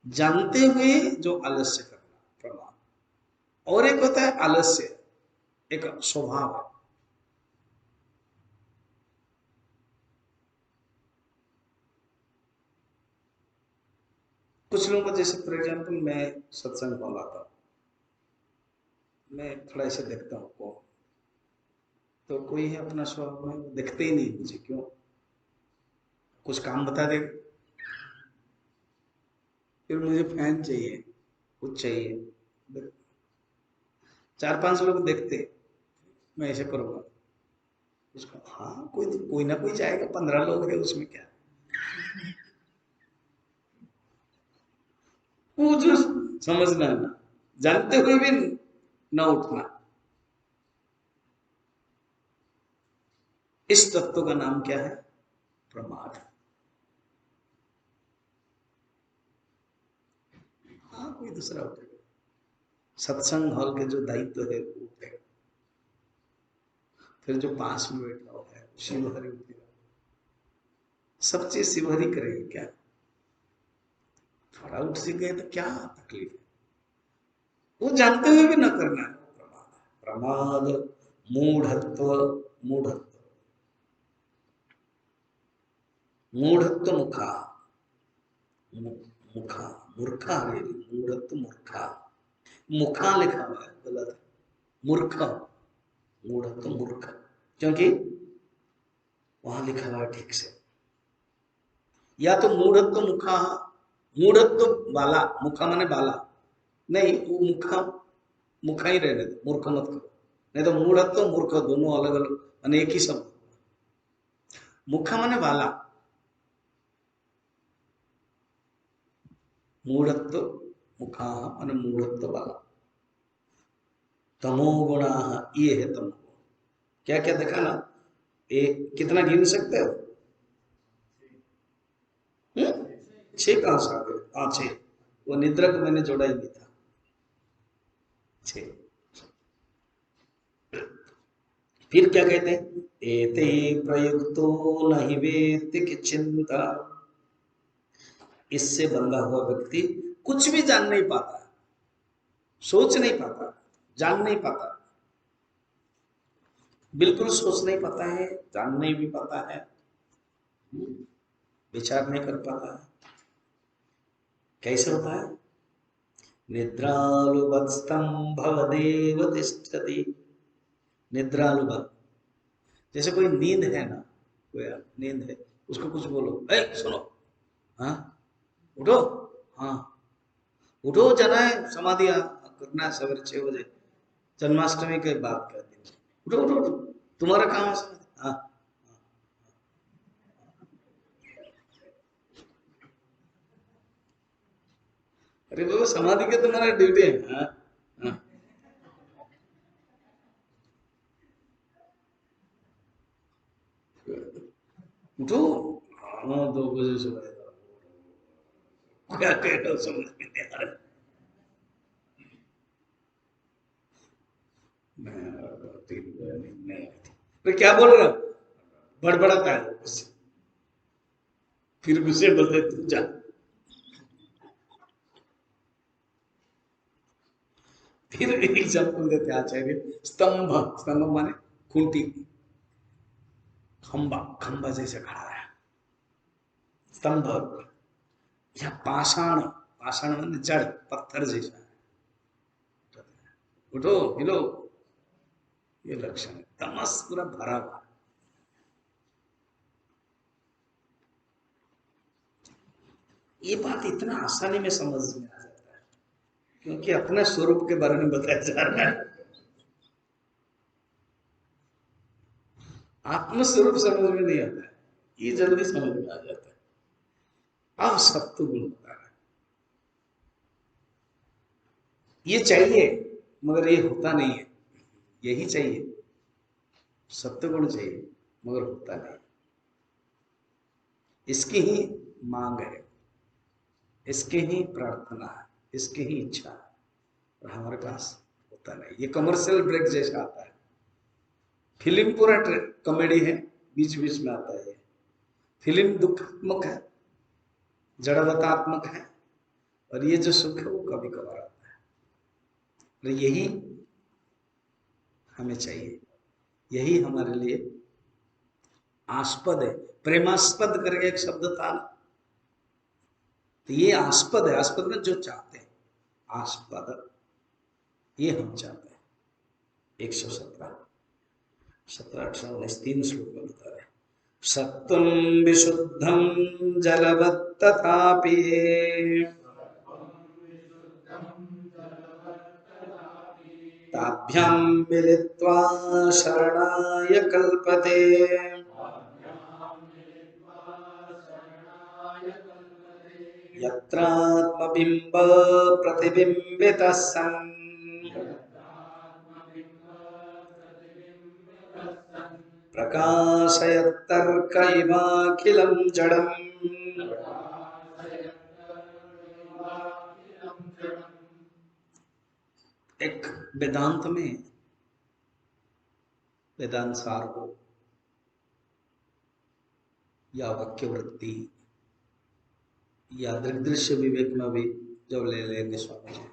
जानते हुए जो आलस्य करना, प्रमाद। और एक होता है आलस्य, एक स्वभाव है। कुछ लोगों को, जैसे फॉर एग्जाम्पल मैं सत्संग हॉल आता हूँ, मैं थोड़ा ऐसे देखता हूँ कौन, तो कोई है अपना स्वभाव में, वो दिखते ही नहीं मुझे, क्यों? कुछ काम बता देगा, फिर मुझे फैन चाहिए, कुछ चाहिए। 4-5 लोग देखते, मैं ऐसे करूँगा उसको, हाँ कोई ना कोई जाएगा, 15 लोग है उसमें क्या। वो जो समझना ना, जानते हुए भी न उठना, इस तत्व का नाम क्या है? प्रमाद। हाँ कोई दूसरा उठेगा, सत्संग हॉल के जो दायित्व है वो उठेगा, फिर जो पास में बैठा हुआ है शिवहरि उठेगा, सब चीज शिवहरि करेगी क्या? थोड़ा उठ से गए तो क्या तकलीफ है? वो जानते हुए भी न करना है, प्रमाद। प्रमाद मूढ़त्व, मूढ़त्व, मूढ़त्व मुखा, मुखा, मूर्खा है, मूढ़त्व मूर्खा, मुखा लिखा हुआ है, गलत है, मूर्ख, मूढ़त्व मूर्ख, क्योंकि वहां लिखा हुआ है ठीक से। या तो मूढ़त्व मुखा, मूढ़त्व बाला, मुखा माने बाला, नहीं वो मुखा, मुखा ही रहने दो, मूर्ख मत करो, नहीं तो मूढ़त्व मूर्ख दोनों अलग अलग माने एक ही शब्द। मुखा माने बाला, मूढ़त्व मुखा माने मूढ़त्व बाला। तमोगुणा, ये है तमो। क्या क्या देखा ना, एक कितना गिन सकते हो? 6 कहां से आ गए? हाँ 6, वो निद्रा को मैंने जोड़ा ही नहीं था। 6। फिर क्या कहते हैं? एते प्रयुक्तो नहीं वेत्ति की चिंता, इससे बंधा हुआ व्यक्ति कुछ भी जान नहीं पाता, सोच नहीं पाता, जान नहीं पाता, बिल्कुल सोच नहीं पाता है, जान नहीं भी पाता है, विचार नहीं कर पाता है। कैसे होता है? निद्रालुवत्स्तंभवदेव तिष्ठति। निद्रालुवत्, जैसे कोई नींद है ना, कोई नींद है, उसको कुछ बोलो, ए सुनो, हाँ उठो, हाँ उठो, जाना है समाधि करना है सवेरे 6 बजे, जन्माष्टमी के बाद का दिन, उठो उठो उठो, तुम्हारा काम है समाधि। हाँ, अरे बाबा समाधि के तुम्हारा ड्यूटी है। हाँ, हाँ। उठो। हाँ, 2 बजे सुबह क्या कह रहे हो समझ में नहीं आ रहा। मैं 3 बजे नहीं आई थी। तो क्या बोल रहा हूँ, बड़बड़ाता है उससे। फिर उसे बोलते तू जा। फिर एग्जाम्पल देते आचार्य, स्तंभ, स्तंभ माने खूंटी, खंबा, खंबा जैसे खड़ा है स्तंभ, या पाषाण, पाषाण माने जड़, पत्थर जैसा है। उठो हिलो, ये लक्षण है। तमस पूरा भरा हुआ। ये बात इतना आसानी में समझ में आ जाता है क्योंकि अपने स्वरूप के बारे में बताया जा रहा है। आत्म स्वरूप समझ में नहीं आता है, ये जल्दी समझ में आ जाता है। अब सत्व गुण बता रहा है, ये चाहिए मगर ये होता नहीं है। यही चाहिए, सत्व गुण चाहिए मगर होता नहीं। इसकी ही मांग है, इसकी ही प्रार्थना है, इसकी ही इच्छा है, और हमारे पास होता नहीं। ये कमर्शियल ब्रेक जैसा आता है। फिल्म पूरा कॉमेडी है, बीच बीच में आता है। फिल्म दुखात्मक है, जड़वतात्मक है, और ये जो सुख है वो कभी कभार आता है। और यही हमें चाहिए, यही हमारे लिए आस्पद है। प्रेमास्पद करके एक शब्द था ना, तो ये आस्पद है। आस्पद में जो चाहते हैं, आस्पद, ये हम चाहते हैं। 117, 17, 18, 19, 3 श्लोक में बता रहे। सत्वं विशुद्धं जलवत्तथापि ताभ्यां मिलित्वा शरणाय कल्पते। यत्रात्मबिम्ब प्रतिबिम्बितः सन् प्रकाशयत्तर्क इवाखिलं जडम्। एक वेदांत में, वेदांत सार हो या वाक्य वृत्ति या दृग्दृश्य विवेक में भी जब ले लेंगे स्वामी जी,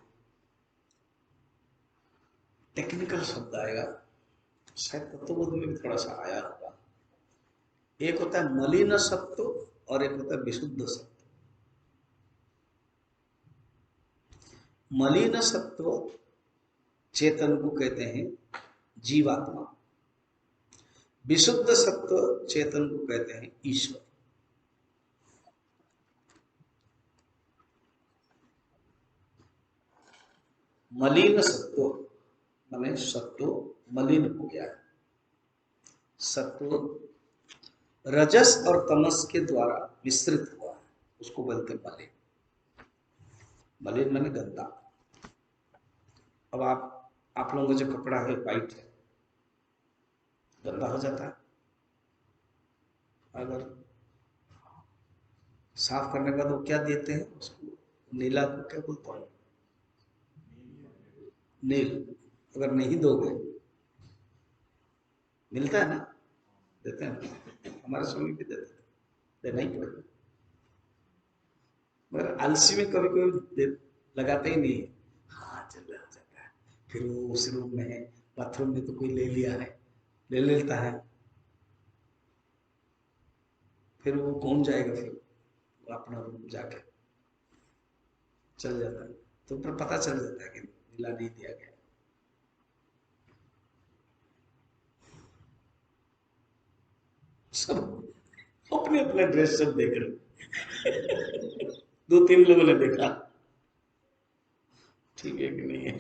टेक्निकल शब्द आएगा, शायद तत्वबोध में भी थोड़ा सा आया होगा। एक होता है मलिन सत्व और एक होता है विशुद्ध सत्व। मलिन सत्व चेतन को कहते हैं जीवात्मा, विशुद्ध सत्व चेतन को कहते हैं ईश्वर। मलिन सत्व माने सत्व मलिन हो गया। सत्व रजस और तमस के द्वारा मिश्रित हुआ है, उसको बोलते हैं मलिन। मलिन माने गंदा। अब आप लोगों का जो कपड़ा है वाइट है, गंदा हो जाता है। अगर साफ करने के बाद वो क्या देते हैं उसको, नीला को क्या बोलते हैं, नील। अगर नहीं दोगे, मिलता है ना, देते हैं, हमारे समय भी देते हैं, देना ही पड़ेगा। मगर आलसी में कभी कभी लगाते ही नहीं है। हाँ चल रहा जाता है, फिर वो उस रूम में है, बाथरूम में तो कोई ले लिया है, ले लेता है, फिर वो कौन जाएगा, फिर वो अपना रूम जाके चल जाता है। तो फिर पता चल जाता है कि मिला नहीं दिया गया। सब अपने अपने ड्रेस सब देख रहे। 2-3 लोगों ने देखा, ठीक है कि नहीं है।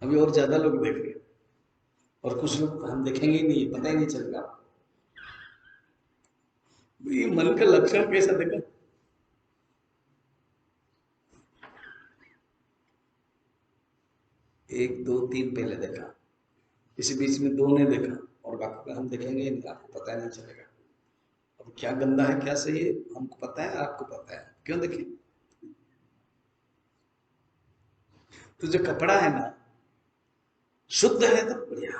अभी और ज्यादा लोग देख रहे हैं, और कुछ लोग हम देखेंगे ही नहीं, पता ही नहीं चलेगा। ये मन का लक्षण कैसा देखा? एक दो तीन पहले देखा, इसी बीच में दो ने देखा, और बाकी का हम देखेंगे ही नहीं, आपको पता ही नहीं चलेगा। अब क्या गंदा है क्या सही है हमको पता है, आपको पता है, क्यों देखें? तो जो कपड़ा है ना शुद्ध है तो बढ़िया।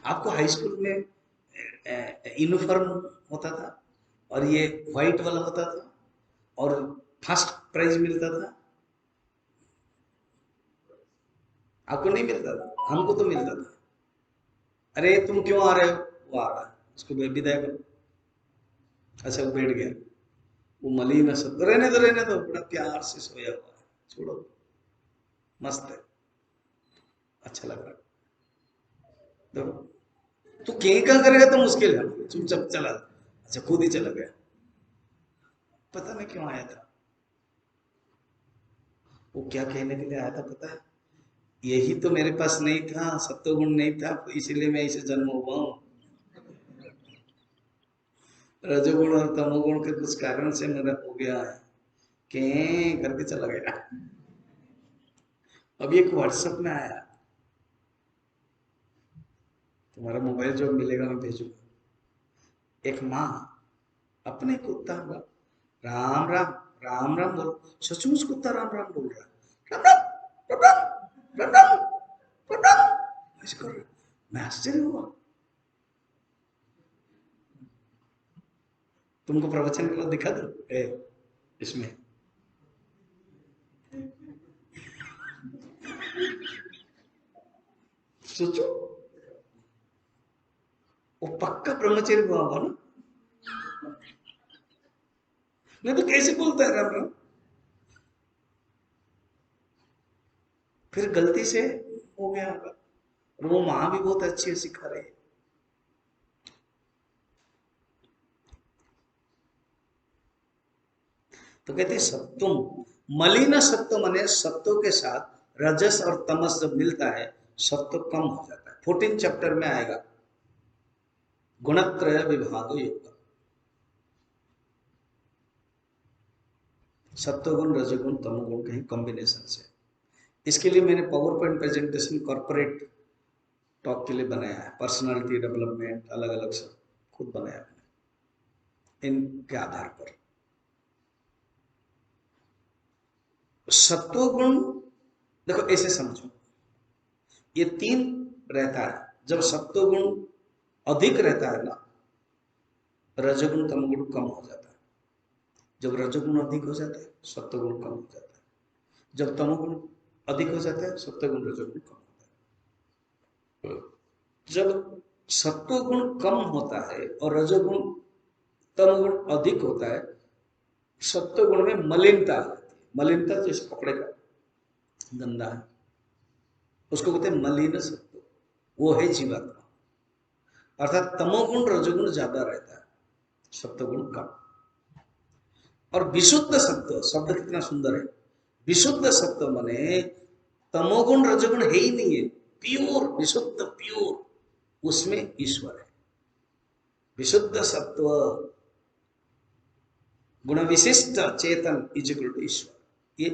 आपको हाई स्कूल में यूनिफॉर्म होता था, और ये व्हाइट वाला होता था, और फर्स्ट प्राइज मिलता था। आपको नहीं मिलता था, हमको तो मिलता था। अरे तुम क्यों आ रहे हो? वो आ रहा है, उसको विदाई करो। अच्छा वो बैठ गया, वो मलिन सब रहने दो, बड़ा प्यार से सोया हुआ है, छोड़ो, मस्त है, अच्छा लग रहा है। तो कहीं का करेगा तो मुश्किल है, चुपचाप चला, अच्छा खुद ही चला गया, पता नहीं क्यों आया था। वो क्या कहने के लिए आया था पता है? यही तो मेरे पास नहीं था, सत्वगुण नहीं था, इसीलिए मैं इसे जन्म हुआ हूँ। रजोगुण और तमोगुण के कुछ कारण से मेरा हो गया है, कहीं करके चला गया। अभी एक व्हाट्सएप में आया, तुम्हारा मोबाइल जो मिलेगा मैं भेजूंगा। एक माँ अपने कुत्ता हुआ राम राम राम राम बोल, सचमुच कुत्ता राम राम बोल रहा है, राम राम राम राम राम राम राम ऐसे कर रहा है। मैं आश्चर्य हुआ। तुमको प्रवचन के दिखा दो इसमें, सोचो, वो पक्का ब्रह्मचर्य हुआ होगा ना, नहीं तो कैसे बोलता है राम राम? फिर गलती से हो गया होगा, और वो माँ भी बहुत अच्छी सिखा रही है। तो कहते हैं सत्वम, मलिन सत्व माने सत्व के साथ रजस और तमस जब मिलता है सत्व कम हो जाता है। 14 चैप्टर में आएगा गुणत्रय विभाग योग, सत्वगुण रजगुण तमोगुण कहीं कॉम्बिनेशन से। इसके लिए मैंने power point presentation corporate talk के लिए बनाया है, पर्सनालिटी डेवलपमेंट अलग अलग सब खुद बनाया मैंने इनके आधार पर। सत्वगुण देखो ऐसे समझो, ये तीन रहता है, जब सत्वगुण अधिक रहता है ना, रजोगुण तमोगुण कम हो जाता है। जब रजोगुण अधिक हो जाता है सत्वगुण कम हो जाता है, जब तमोगुण अधिक हो जाता है सत्वगुण रजोगुण कम होता है। जब सत्वगुण कम होता है और रजोगुण तमोगुण अधिक होता है, सत्वगुण में मलिनता आती है। मलिनता तो इस कपड़े का गंदा है, उसको कहते हैं मलिन सत्व, वो है जीवात्मा। अर्थात तमोगुण रजोगुण ज्यादा रहता है, सत्वगुण कम। और विशुद्ध सत्व शब्द कितना सुंदर है, विशुद्ध सत्व माने तमोगुण रजोगुण है ही नहीं है, प्योर विशुद्ध प्योर, उसमें ईश्वर है। विशुद्ध सत्व गुण विशिष्ट चेतन इज इक्वल टू ईश्वर। ये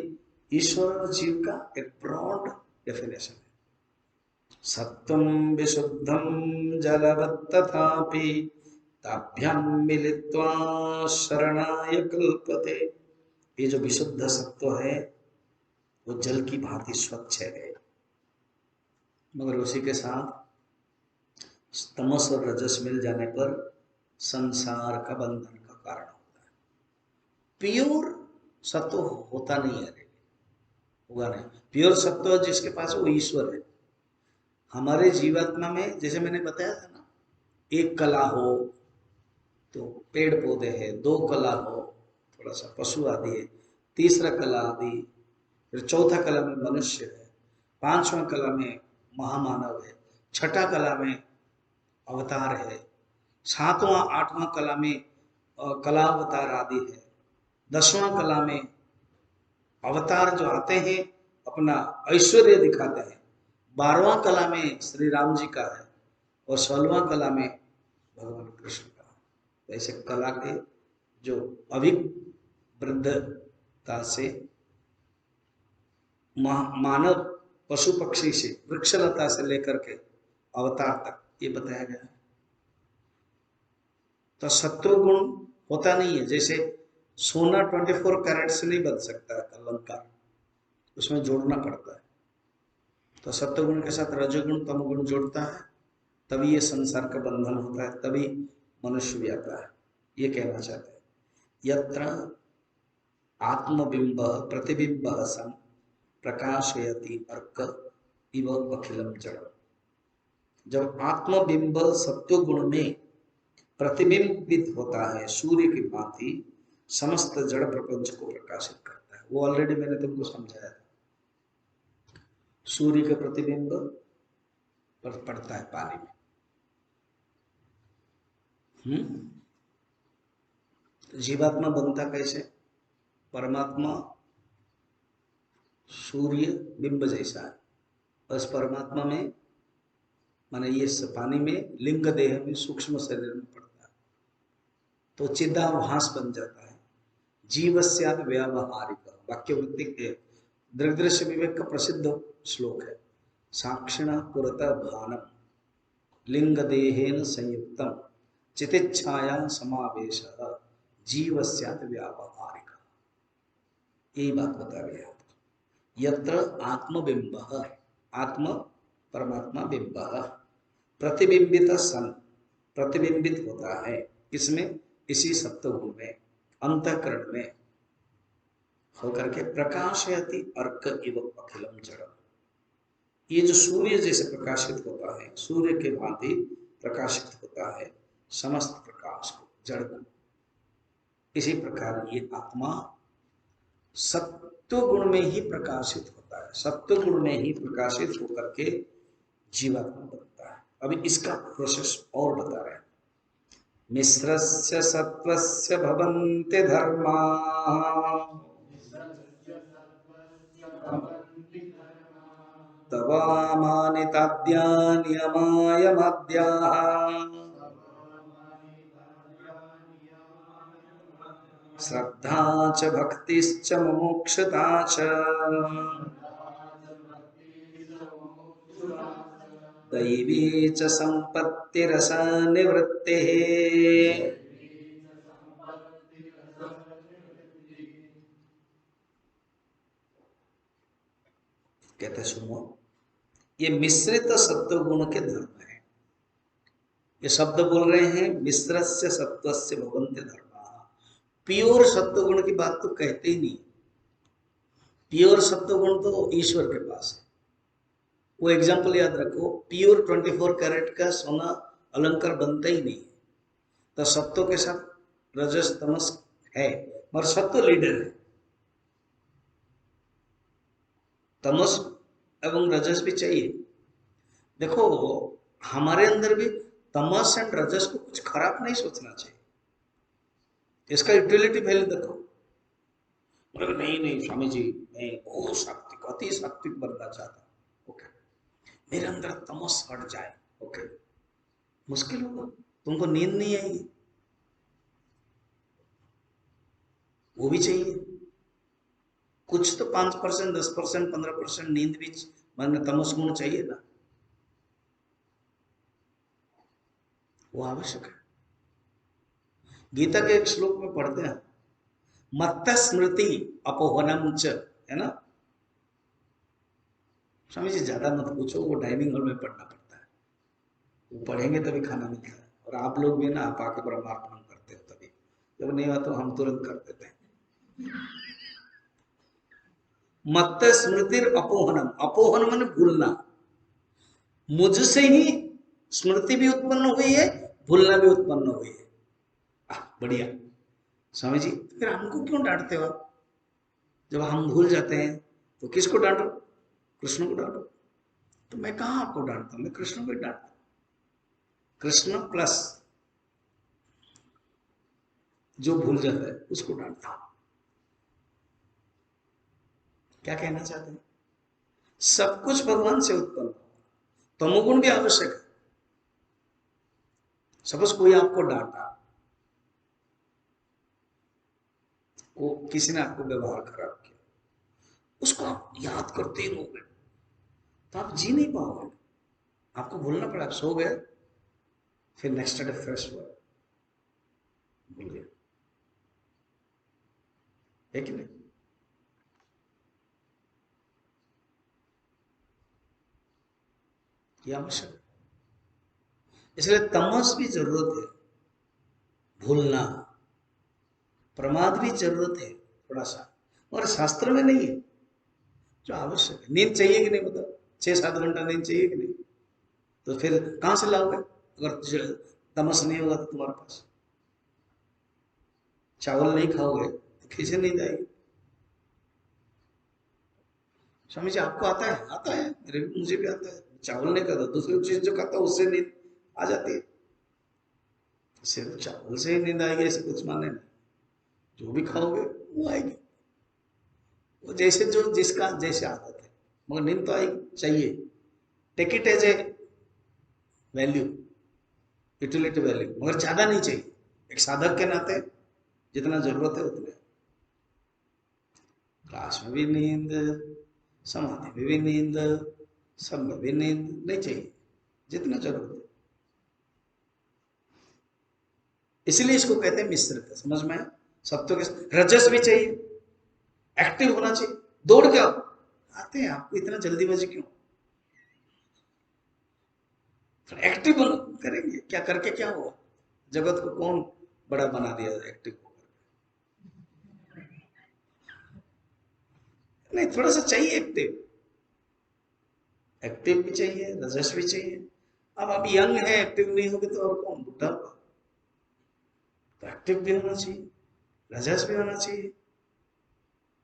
ईश्वर और जीव का एक ब्रॉड डेफिनेशन है। सत्वं विशुद्धं जलवत् तथापि ताभ्यां मिलित्वा शरणाय कल्पते। ये जो विशुद्ध सत्व है वो जल की भांति स्वच्छ है, मगर उसी के साथ तमस और रजस मिल जाने पर संसार का बंधन का कारण होता है। प्योर सत्व होता नहीं है, होगा नहीं। प्योर सत्व जिसके पास वो ईश्वर है। हमारे जीवात्मा में जैसे मैंने बताया था ना, एक कला हो तो पेड़ पौधे है, दो कला हो थोड़ा सा पशु आदि है, तीसरा कला आदि, फिर चौथा कला में मनुष्य है, पांचवा कला में महामानव है, छठा कला में अवतार है, सातवां आठवां कला में कलावतार आदि है, 10वां कला में अवतार जो आते हैं अपना ऐश्वर्य दिखाते हैं। 12वां कला में श्री राम जी का है और 16वां कला में भगवान कृष्ण का है। ऐसे कला के जो अभिवृद्धता से मानव पशु पक्षी से वृक्षलता से लेकर के अवतार तक ये बताया गया है। तो सत्व गुण होता नहीं है, जैसे सोना 24 कैरेट से नहीं बन सकता अलंकार, उसमें जोड़ना पड़ता है। तो सत्व गुण के साथ रजोगुण तमोगुण जोड़ता है, तभी ये संसार का बंधन होता है, तभी मनुष्य भी आता है। ये कहना चाहते हैं यत्र आत्मबिंब प्रतिबिंब सन प्रकाशयति अर्क इव अखिलम जड़। जब आत्मबिंब सत्व गुण में प्रतिबिंबित होता है सूर्य की भांति, समस्त जड़ प्रपंच को प्रकाशित करता है। वो ऑलरेडी मैंने तुमको समझाया था। सूर्य का प्रतिबिंब पड़ता है पानी में। जीवात्मा बनता कैसे? परमात्मा सूर्य बिंब जैसा है, बस परमात्मा में माने ये पानी में लिंग देह में सूक्ष्म शरीर में पड़ता है तो चिदाभास बन जाता है। जीवस्यात् व्यावहारिक वाक्य वृत्ति के दृग्दृश्य विवेक का प्रसिद्ध श्लोक है। साक्षिणा पुरतः भानम लिंग देहेन संयुक्तम चितिच्छाया समावेशः जीवस्यात् व्यावहारिक। यही बात बता रहे हैं। यत्र आत्मबिंब आत्म परमात्मा बिंब प्रतिबिंबित सन प्रतिबिंबित होता है, किसमें? इसी सत्वगुण में, अंतःकरण में होकर के प्रकाशयति अर्क इव अखिलम जड़। ये जो सूर्य जैसे प्रकाशित होता है, सूर्य के भांति प्रकाशित होता है समस्त प्रकाश को, जड़ को। इसी प्रकार ये आत्मा सत्व गुण में ही प्रकाशित होता है, सत्व गुण में ही प्रकाशित होकर के जीवात्मा बनता है। अभी इसका प्रोसेस और बता रहे हैं। मिश्रस्य सत्वस्य भवन्ति धर्माः तवामानिताद्यानियमायमाद्याः श्रद्धा च भक्तिश्च मुमुक्षुता च दैवी च सम्पत्तिरसनिवृत्तिः। कहते सुनो, ये मिश्रित सत्व गुण के धर्म है। ये शब्द बोल रहे हैं मिश्रस्य सत्वस्य भवन्ति धर्माः। प्योर सत्व गुण की बात तो कहते ही नहीं। प्योर सत्व गुण तो ईश्वर के पास है। वो एग्जाम्पल याद रखो, प्योर 24 कैरेट का सोना अलंकार बनता ही नहीं है। तो सत्व के साथ रजस तमस है, मगर सत्व लीडर है। तमस एवं रजस भी चाहिए। देखो हमारे अंदर भी तमस एंड रजस को कुछ खराब नहीं सोचना चाहिए, इसका यूटिलिटी वैल्यू देखो। नहीं नहीं स्वामी जी, मैं बहुत सात्विक अति सात्विक बनना चाहता हूँ। ओके, मेरे अंदर तमस हट जाए, ओके, मुश्किल होगा, तुमको नींद नहीं आएगी, वो भी चाहिए। कुछ तो 5%, 10%, 15% नींद भी मन तमस गुण चाहिए ना, वो आवश्यक है। गीता के एक श्लोक में पढ़ते हैं मत्त स्मृति अपोहनम च, है ना। स्वामी जी ज्यादा मत पूछो, वो डाइनिंग हॉल में पढ़ना पड़ता है, वो पढ़ेंगे तभी खाना मिलता है। और आप लोग भी ना आप आके ब्रह्मार्पण करते हो, तभी जब नहीं हुआ तो हम तुरंत कर देते हैं। मत्त स्मृतिर अपोहनम, अपोहन मन भूलना। मुझसे ही स्मृति भी उत्पन्न हुई है, भूलना भी उत्पन्न हुई है। बढ़िया स्वामी जी, फिर हमको क्यों डांटते हो? जब हम भूल जाते हैं तो किसको डांटो? कृष्ण को डांटो। तो मैं कहा आपको डांटता हूं, मैं कृष्ण को डांटता हूं। कृष्ण प्लस जो भूल जाता है उसको डांटता हूं। क्या कहना चाहते हैं? सब कुछ भगवान से उत्पन्न। तमोगुण भी आवश्यक है। सपोज कोई आपको डांटा, वो किसी ने आपको व्यवहार खराब किया, उसको आप याद करते रहोगे तो आप जी नहीं पाओगे। आपको भूलना पड़ा, आप सो गए, फिर नेक्स्ट डे फ्रेश हुआ, भूल गए, है कि नहीं? ये आवश्यक, इसलिए तमस भी जरूरत है, भूलना, प्रमाद भी जरूरत है थोड़ा सा, और शास्त्र में नहीं है जो आवश्यक है। नींद चाहिए कि नहीं बताओ? 6-7 घंटा नींद चाहिए कि नहीं? तो फिर कहां से लाओगे अगर तमस नहीं होगा तो तुम्हारे पास? चावल नहीं खाओगे तो कैसे नींद आएगी? स्वामी जी आपको आता है? आता है, मुझे भी आता है। चावल नहीं खाता, दूसरी चीज जो खाता है उससे नींद आ जाती है। सिर्फ चावल से ही नींद आएगी ऐसे कुछ माने नहीं, जो भी खाओगे वो आएगी, वो जैसे जो जिसका जैसे आदत है, मगर नींद तो आएगी, चाहिए। Take it as a value, utility value, मगर ज्यादा नहीं चाहिए। एक साधक के नाते जितना जरूरत है उतने। क्लास में भी नींद, समाधि में भी नींद, सब में भी नींद नहीं चाहिए, जितना जरूरत है। इसलिए इसको कहते हैं मिश्रित। समझ में? सत्व के रजस भी चाहिए, एक्टिव होना चाहिए। दौड़ के आओ, आते हैं, आपको इतना जल्दीबाजी क्यों? एक्टिव करेंगे क्या? करके क्या होगा? जगत को कौन बड़ा बना दिया एक्टिव होकर? नहीं, थोड़ा सा चाहिए एक्टिव, एक्टिव भी चाहिए, रजस भी चाहिए। अब आप यंग है, एक्टिव नहीं होगे तो और कौन बुढ़ा होगा? तो एक्टिव भी होना चाहिए, रजस भी होना चाहिए,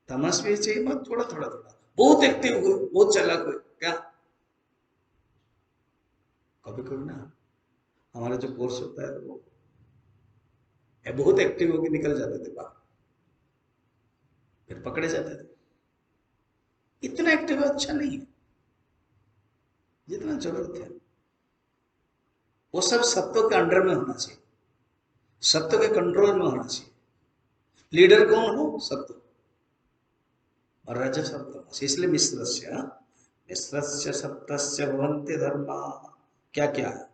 तमस भी चाहिए, मत थोड़ा थोड़ा थोड़ा। बहुत एक्टिव हुए, बहुत चालाक हुए क्या? कभी कभी ना हमारा जो कोर्स होता है वो बहुत एक्टिव होकर निकल जाते थे बाहर, फिर पकड़े जाते थे। इतना एक्टिव अच्छा नहीं है जितना जरूरत है। वो सब सत्व के अंडर में होना चाहिए, सत्व के कंट्रोल में होना चाहिए। लीडर कौन हो? सत्व और रजस और तमस। इसलिए मिश्रस्य मिश्रस्य सप्तस्य भवन्ति धर्मा। क्या क्या है?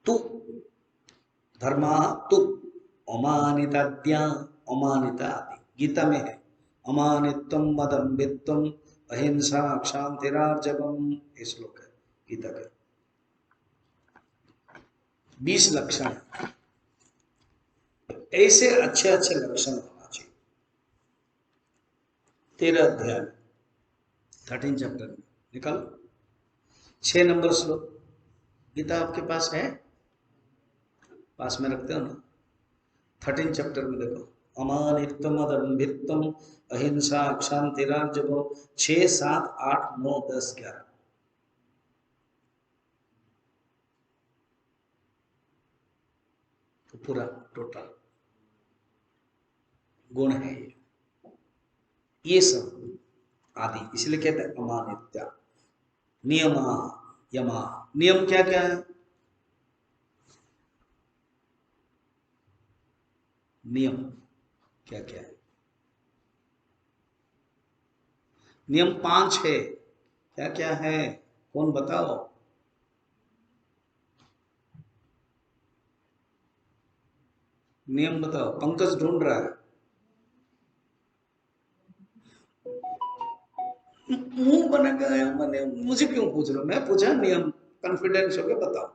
तु धर्मा, तु अमानिताद्या, अमानिता आदि गीता में है। अमानित्वम मदम्बित्वम अहिंसा क्षांतिरार्जवम, ये श्लोक है गीता के। 20 लक्षण है। ऐसे अच्छे अच्छे लक्षण होना चाहिए। 13 अध्याय 13 चैप्टर में निकालो 6 नंबर श्लोक। गीता आपके पास है? पास में रखते हो ना? 13 चैप्टर में देखो, अमानित्वम अदम्भित्वम अहिंसा क्षांतिरार्जवम। 6, 7, 8, 9, 10, 11 तो पूरा टोटल गुण है ये सब आदि। इसलिए कहते हैं अमानित्या। नियमा यमा, नियम क्या क्या है? नियम क्या क्या है? नियम 5 है। क्या क्या है? कौन बताओ? नियम बताओ। पंकज ढूंढ रहा है। मुंह बना के आया मैंने, मुझे क्यों पूछ रहे हो? मैं पूछा नियम, कॉन्फिडेंस होके बताओ।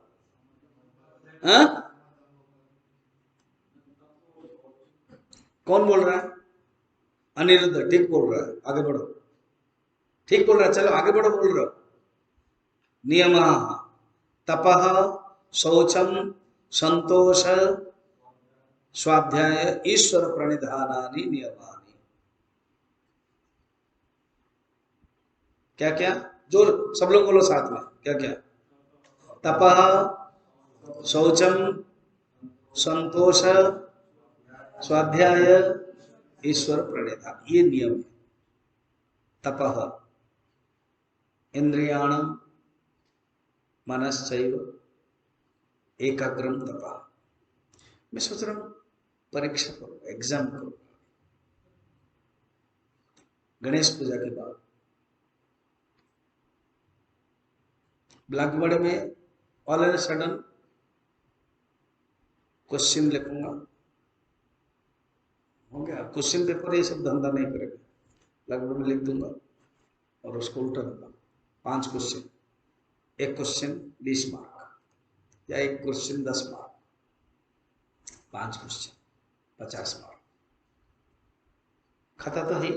हाँ, कौन बोल रहा है? अनिरुद्ध ठीक बोल रहा है, आगे बढ़ो। ठीक बोल रहा है, चलो आगे बढ़ो। बोल रहा हो नियम तपः शौचम संतोष स्वाध्याय ईश्वर प्रणिधानानि नियमानि। क्या क्या? जो सब लोग बोलो साथ में, क्या क्या? तपः शौचम संतोष स्वाध्याय ईश्वर प्रणिधान, ये नियम है। तपः इंद्रियाणम मनश्चैव एकाग्रम तपः। मैं सोच रहा हूँ परीक्षा करो, एग्जाम करो, गणेश पूजा के बाद ब्लैक बोर्ड में ऑल एंड सडन क्वेश्चन लिखूंगा, हो गया। क्वेश्चन पेपर ये सब धंधा नहीं करेगा, ब्लैक बोर्ड में लिख दूंगा और उसको उल्टा दूंगा। 5 क्वेश्चन, एक क्वेश्चन 20 मार्क या एक क्वेश्चन 10 मार्क, 5 क्वेश्चन 50 मार्क, खाता तो है,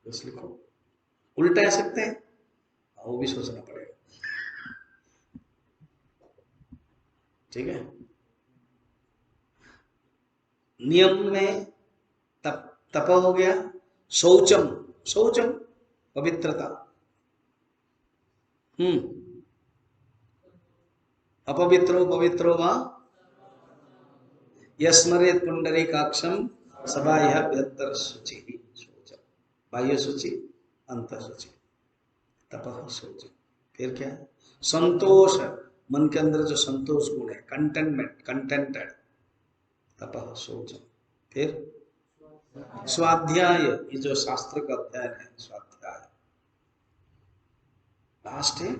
बस लिखो। उल्टा आ सकते हैं, वो भी सोचना पड़ेगा, ठीक है। नियम में तप हो गया। शौचम, शौचम पवित्रता, अपवित्रो पवित्रो वा यस्मरेत पुंडरीकाक्षम सबाह्य व्यत्तर शुचि। शौचम बाह्य शुचि, अंतर शुचि, तपः शौचम। फिर क्या है? संतोष, मन के अंदर जो संतोष गुण है, कंटेनमेंट, कंटेंटेड, तपः शौचम। फिर स्वाध्याय, ये जो शास्त्र का अध्ययन है, स्वाध्याय। लास्ट है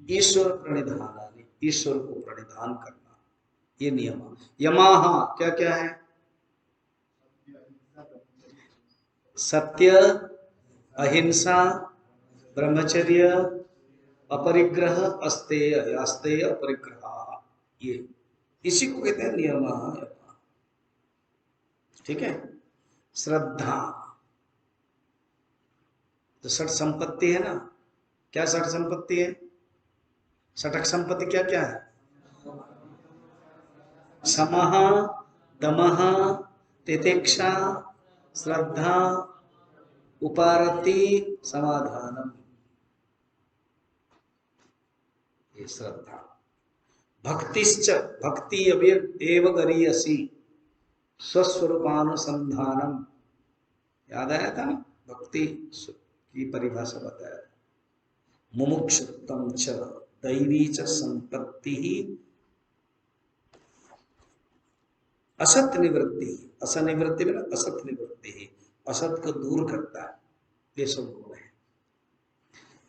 ईश्वर प्रणिधान, ईश्वर को प्रणिधान करना, ये नियम। यमाह क्या क्या है? सत्य, अहिंसा, ब्रह्मचर्य, अपरिग्रह, अस्तेय, अस्तेय अपरिग्रह, ये इसी को कहते हैं नियम। ठीक है। श्रद्धा, तो षट संपत्ति है ना, क्या षट संपत्ति है? षटक संपत्ति क्या क्या है? समः, दमः, तितिक्षा, श्रद्धा, उपारति, समाधानम, ये श्रद्धा। भक्तिश्च, भक्ति एव गरीयसी स्वस्वरूपानुसंधानम, याद आया था ना, भक्ति की परिभाषा बताया। मुमुक्षुत्वं च दैवी च संपत्ति असत निवृत्ति, असत निवृत्ति में असत निवृत्ति, असत को दूर करता है, ये सब गुण है।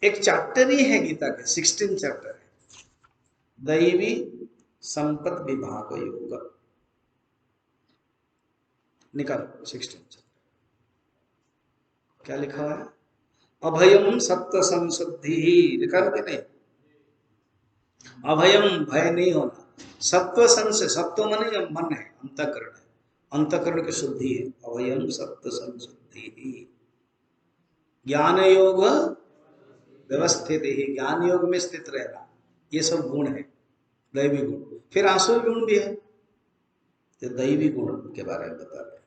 एक चैप्टर ही है गीता के, 16 चैप्टर है, दैवी संपत्ति विभाग योग, निकालो 16 चैप्टर। क्या लिखा हुआ है? अभयम सत्व संशुद्धि, लिखा है कि नहीं? अभयम, भय नहीं होना। सत्व संशय, सत्व माने मन है, अंतःकरण है, अंतःकरण की शुद्धि है, अभयम सत्व संशुद्धि। ज्ञान योग व्यवस्थित ही, ज्ञान योग में स्थित रहना, ये सब गुण है, दैवी गुण। फिर आसुरी गुण भी है, तो दैवी गुण के बारे में बता रहे हैं,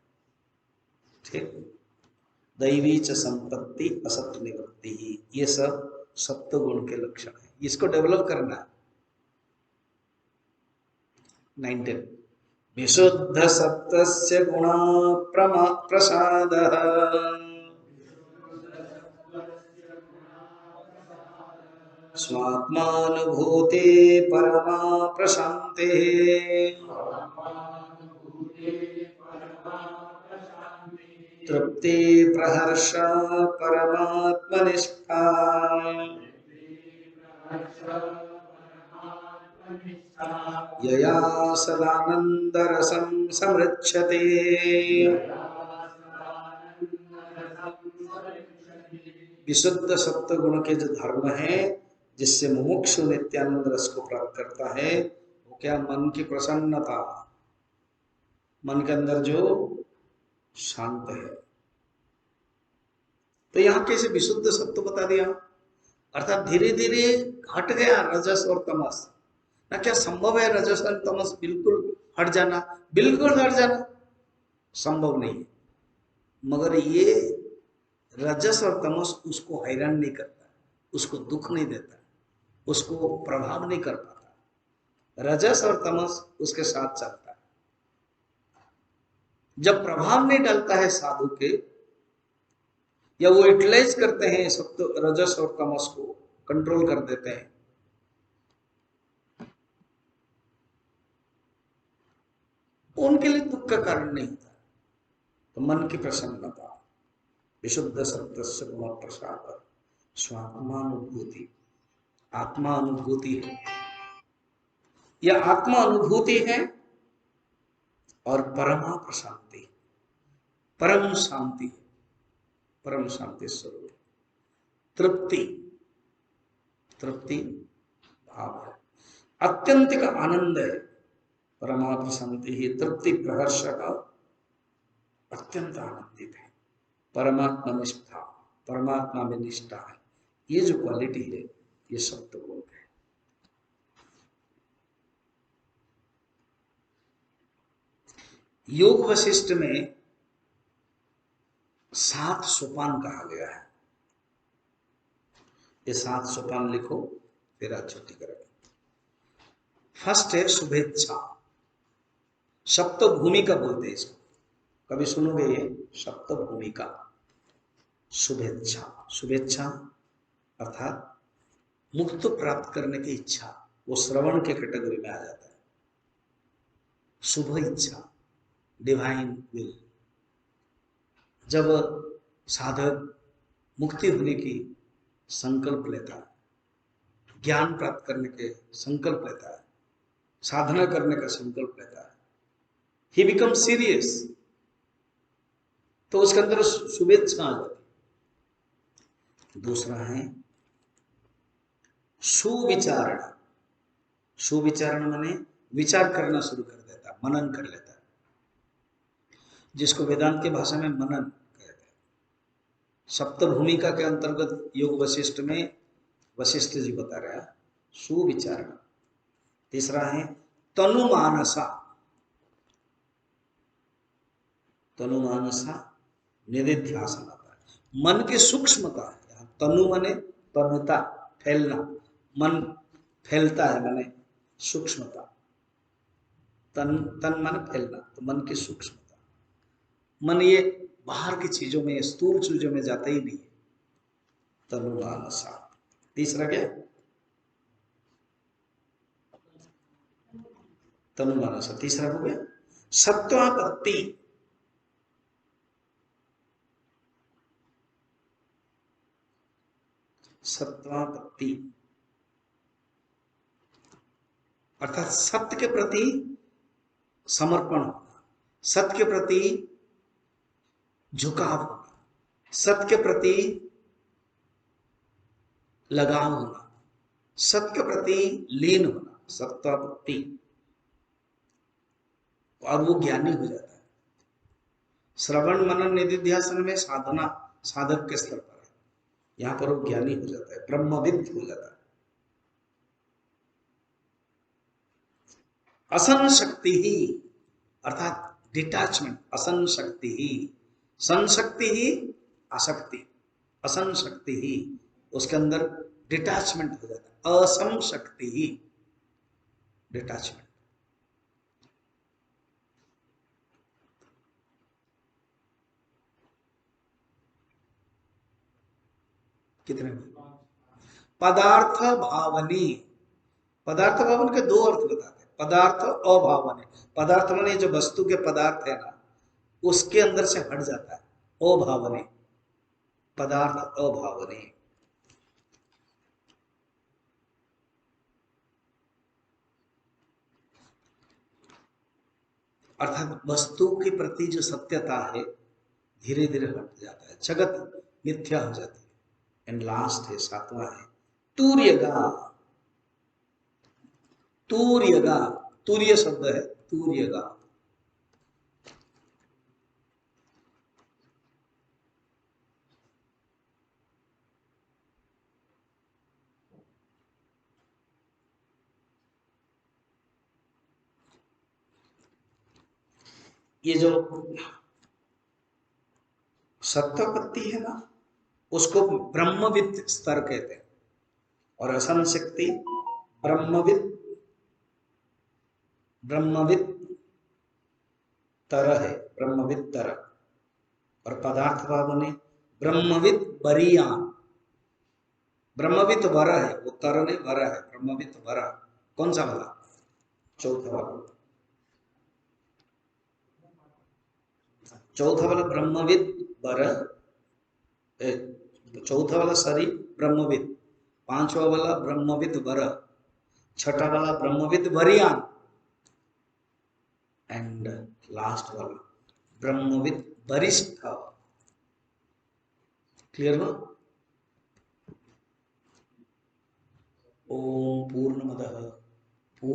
ठीक। दैवी च संपत्ति असत निवृत्ति, ये सब सत्व गुण के लक्षण है, इसको डेवलप करना है। 19 विशुद्ध सत्वस्य गुण प्रसादः स्वात्मानुभूते परमा प्रशान्तिः तृप्ति प्रहर्ष परमात्मनिष्ठा यया सदानन्दरसं समृच्छते। विशुद्ध सत्व गुण के जो धर्म है, जिससे मुमुक्षु नित्यानंद रस को प्राप्त करता है, वो क्या? मन की प्रसन्नता, मन के अंदर जो शांत है। तो यहाँ कैसे विशुद्ध सत्व बता दिया, अर्थात धीरे धीरे हट गया रजस और तमस। ना क्या संभव है रजस और तमस बिल्कुल हट जाना? बिल्कुल हट जाना संभव नहीं है, मगर ये रजस और तमस उसको हैरान नहीं करता, उसको दुख नहीं देता, उसको प्रभाव नहीं कर पाता। रजस और तमस उसके साथ चलता है। जब प्रभाव नहीं डालता है साधु के, या वो यूटिलाइज करते हैं सत्व रजस और तमस को, कंट्रोल कर देते हैं, उनके लिए दुख का कारण नहीं होता। तो मन की प्रसन्नता, विशुद्ध सत्य गुण प्रसाद, स्वात्मानुभूति, आत्मा अनुभूति है, यह आत्मा अनुभूति है, और परमा प्रशांति, परम शांति, परम शांति स्वरूप, तृप्ति, तृप्ति भाव है, अत्यंतिक आनंद है, परमा प्रशांति ही तृप्ति प्रहर्ष का अत्यंत आनंदित है, परमात्मा निष्ठा, परमात्मा में निष्ठा है, ये जो क्वालिटी है ये सत्य गुण है। योग वशिष्ठ में 7 सोपान कहा गया है। ये 7 सोपान लिखो, फिर आज छुट्टी करेंगे। फर्स्ट है शुभेच्छा, सप्त भूमिका बोलते हैं इसको, कभी सुनोगे ये सप्त भूमिका। शुभेच्छा, शुभेच्छा अर्थात मुक्त प्राप्त करने की इच्छा, वो श्रवण के कैटेगरी में आ जाता है। शुभ इच्छा, डिवाइन विल, जब साधक मुक्ति होने की संकल्प लेता है, ज्ञान प्राप्त करने के संकल्प लेता है, साधना करने का संकल्प लेता है, ही बिकम सीरियस, तो उसके अंदर शुभेच्छा आ जाती। दूसरा है सुविचारण, सुविचारण माने विचार करना शुरू कर देता है, मनन कर लेता है, जिसको वेदांत की भाषा में मनन कहते हैं। सप्त भूमिका के अंतर्गत योग वशिष्ठ में वशिष्ठ जी बता रहे हैं सुविचारण। तीसरा है तनुमानसा, तनुमानसा निधिध्यासन आता है, मन की सूक्ष्मता है। तनु माने तनुता, फैलना, मन फैलता है माने सूक्ष्मता, तन तन माने फैलना, तो मन की सूक्ष्मता, मन ये बाहर की चीजों में, स्थूल चीजों में जाता ही नहीं है, तनुमानसा। तीसरा क्या, तनुमानसा। तीसरा हो गया सत्वापत्ति, सत्वापत्ति अर्थात सत्य के प्रति समर्पण होना, सत्य के प्रति झुकाव होना, सत्य के प्रति लगाव होना, सत्य के प्रति लीन होना, सत्वापत्ति। और वो ज्ञानी हो जाता है। श्रवण मनन निधिध्यासन में साधना साधक के स्तर पर है, यहां पर वो ज्ञानी हो जाता है, ब्रह्मविद हो जाता है। असन शक्ति ही अर्थात डिटैचमेंट, असन शक्ति ही, संशक्ति ही आसक्ति, असन शक्ति ही उसके अंदर डिटैचमेंट हो जाता है, असम शक्ति ही डिटैचमेंट। कितने पदार्थ भावनी, पदार्थ भावन के 2 अर्थ बताते हैं, पदार्थ अभावने, पदार्थ माने जो वस्तु के पदार्थ है ना, उसके अंदर से हट जाता है, अभावने, पदार्थ अभावने। अर्थात वस्तु के प्रति जो सत्यता है धीरे धीरे हट जाता है, जगत मिथ्या हो जाती है। एंड लास्ट है 7वां है तूर्यगा, तूर्यगा, तूर्य शब्द है, तूर्यगा। ये जो सत्वपत्ति है ना, उसको ब्रह्मविद स्तर कहते हैं, और असन शक्ति ब्रह्मविद, ब्रह्मविद तर है, ब्रह्मविद तर। और पदार्थ भाव बने ब्रह्मविद बरियान। ब्रह्मविद वर है, वो तर नहीं वर है, ब्रह्मविद वर। कौन सा वाला? चौथा वाला। चौथा वाला ब्रह्मविद वर, चौथा वाला सॉरी ब्रह्मविद, पांचवा वाला ब्रह्मविद वर, छठा वाला ब्रह्मविद वरियान, एंड लास्ट वाला ब्रह्मविद वरिष्ठ। क्लियर हुआ? ओम पूर्णमदः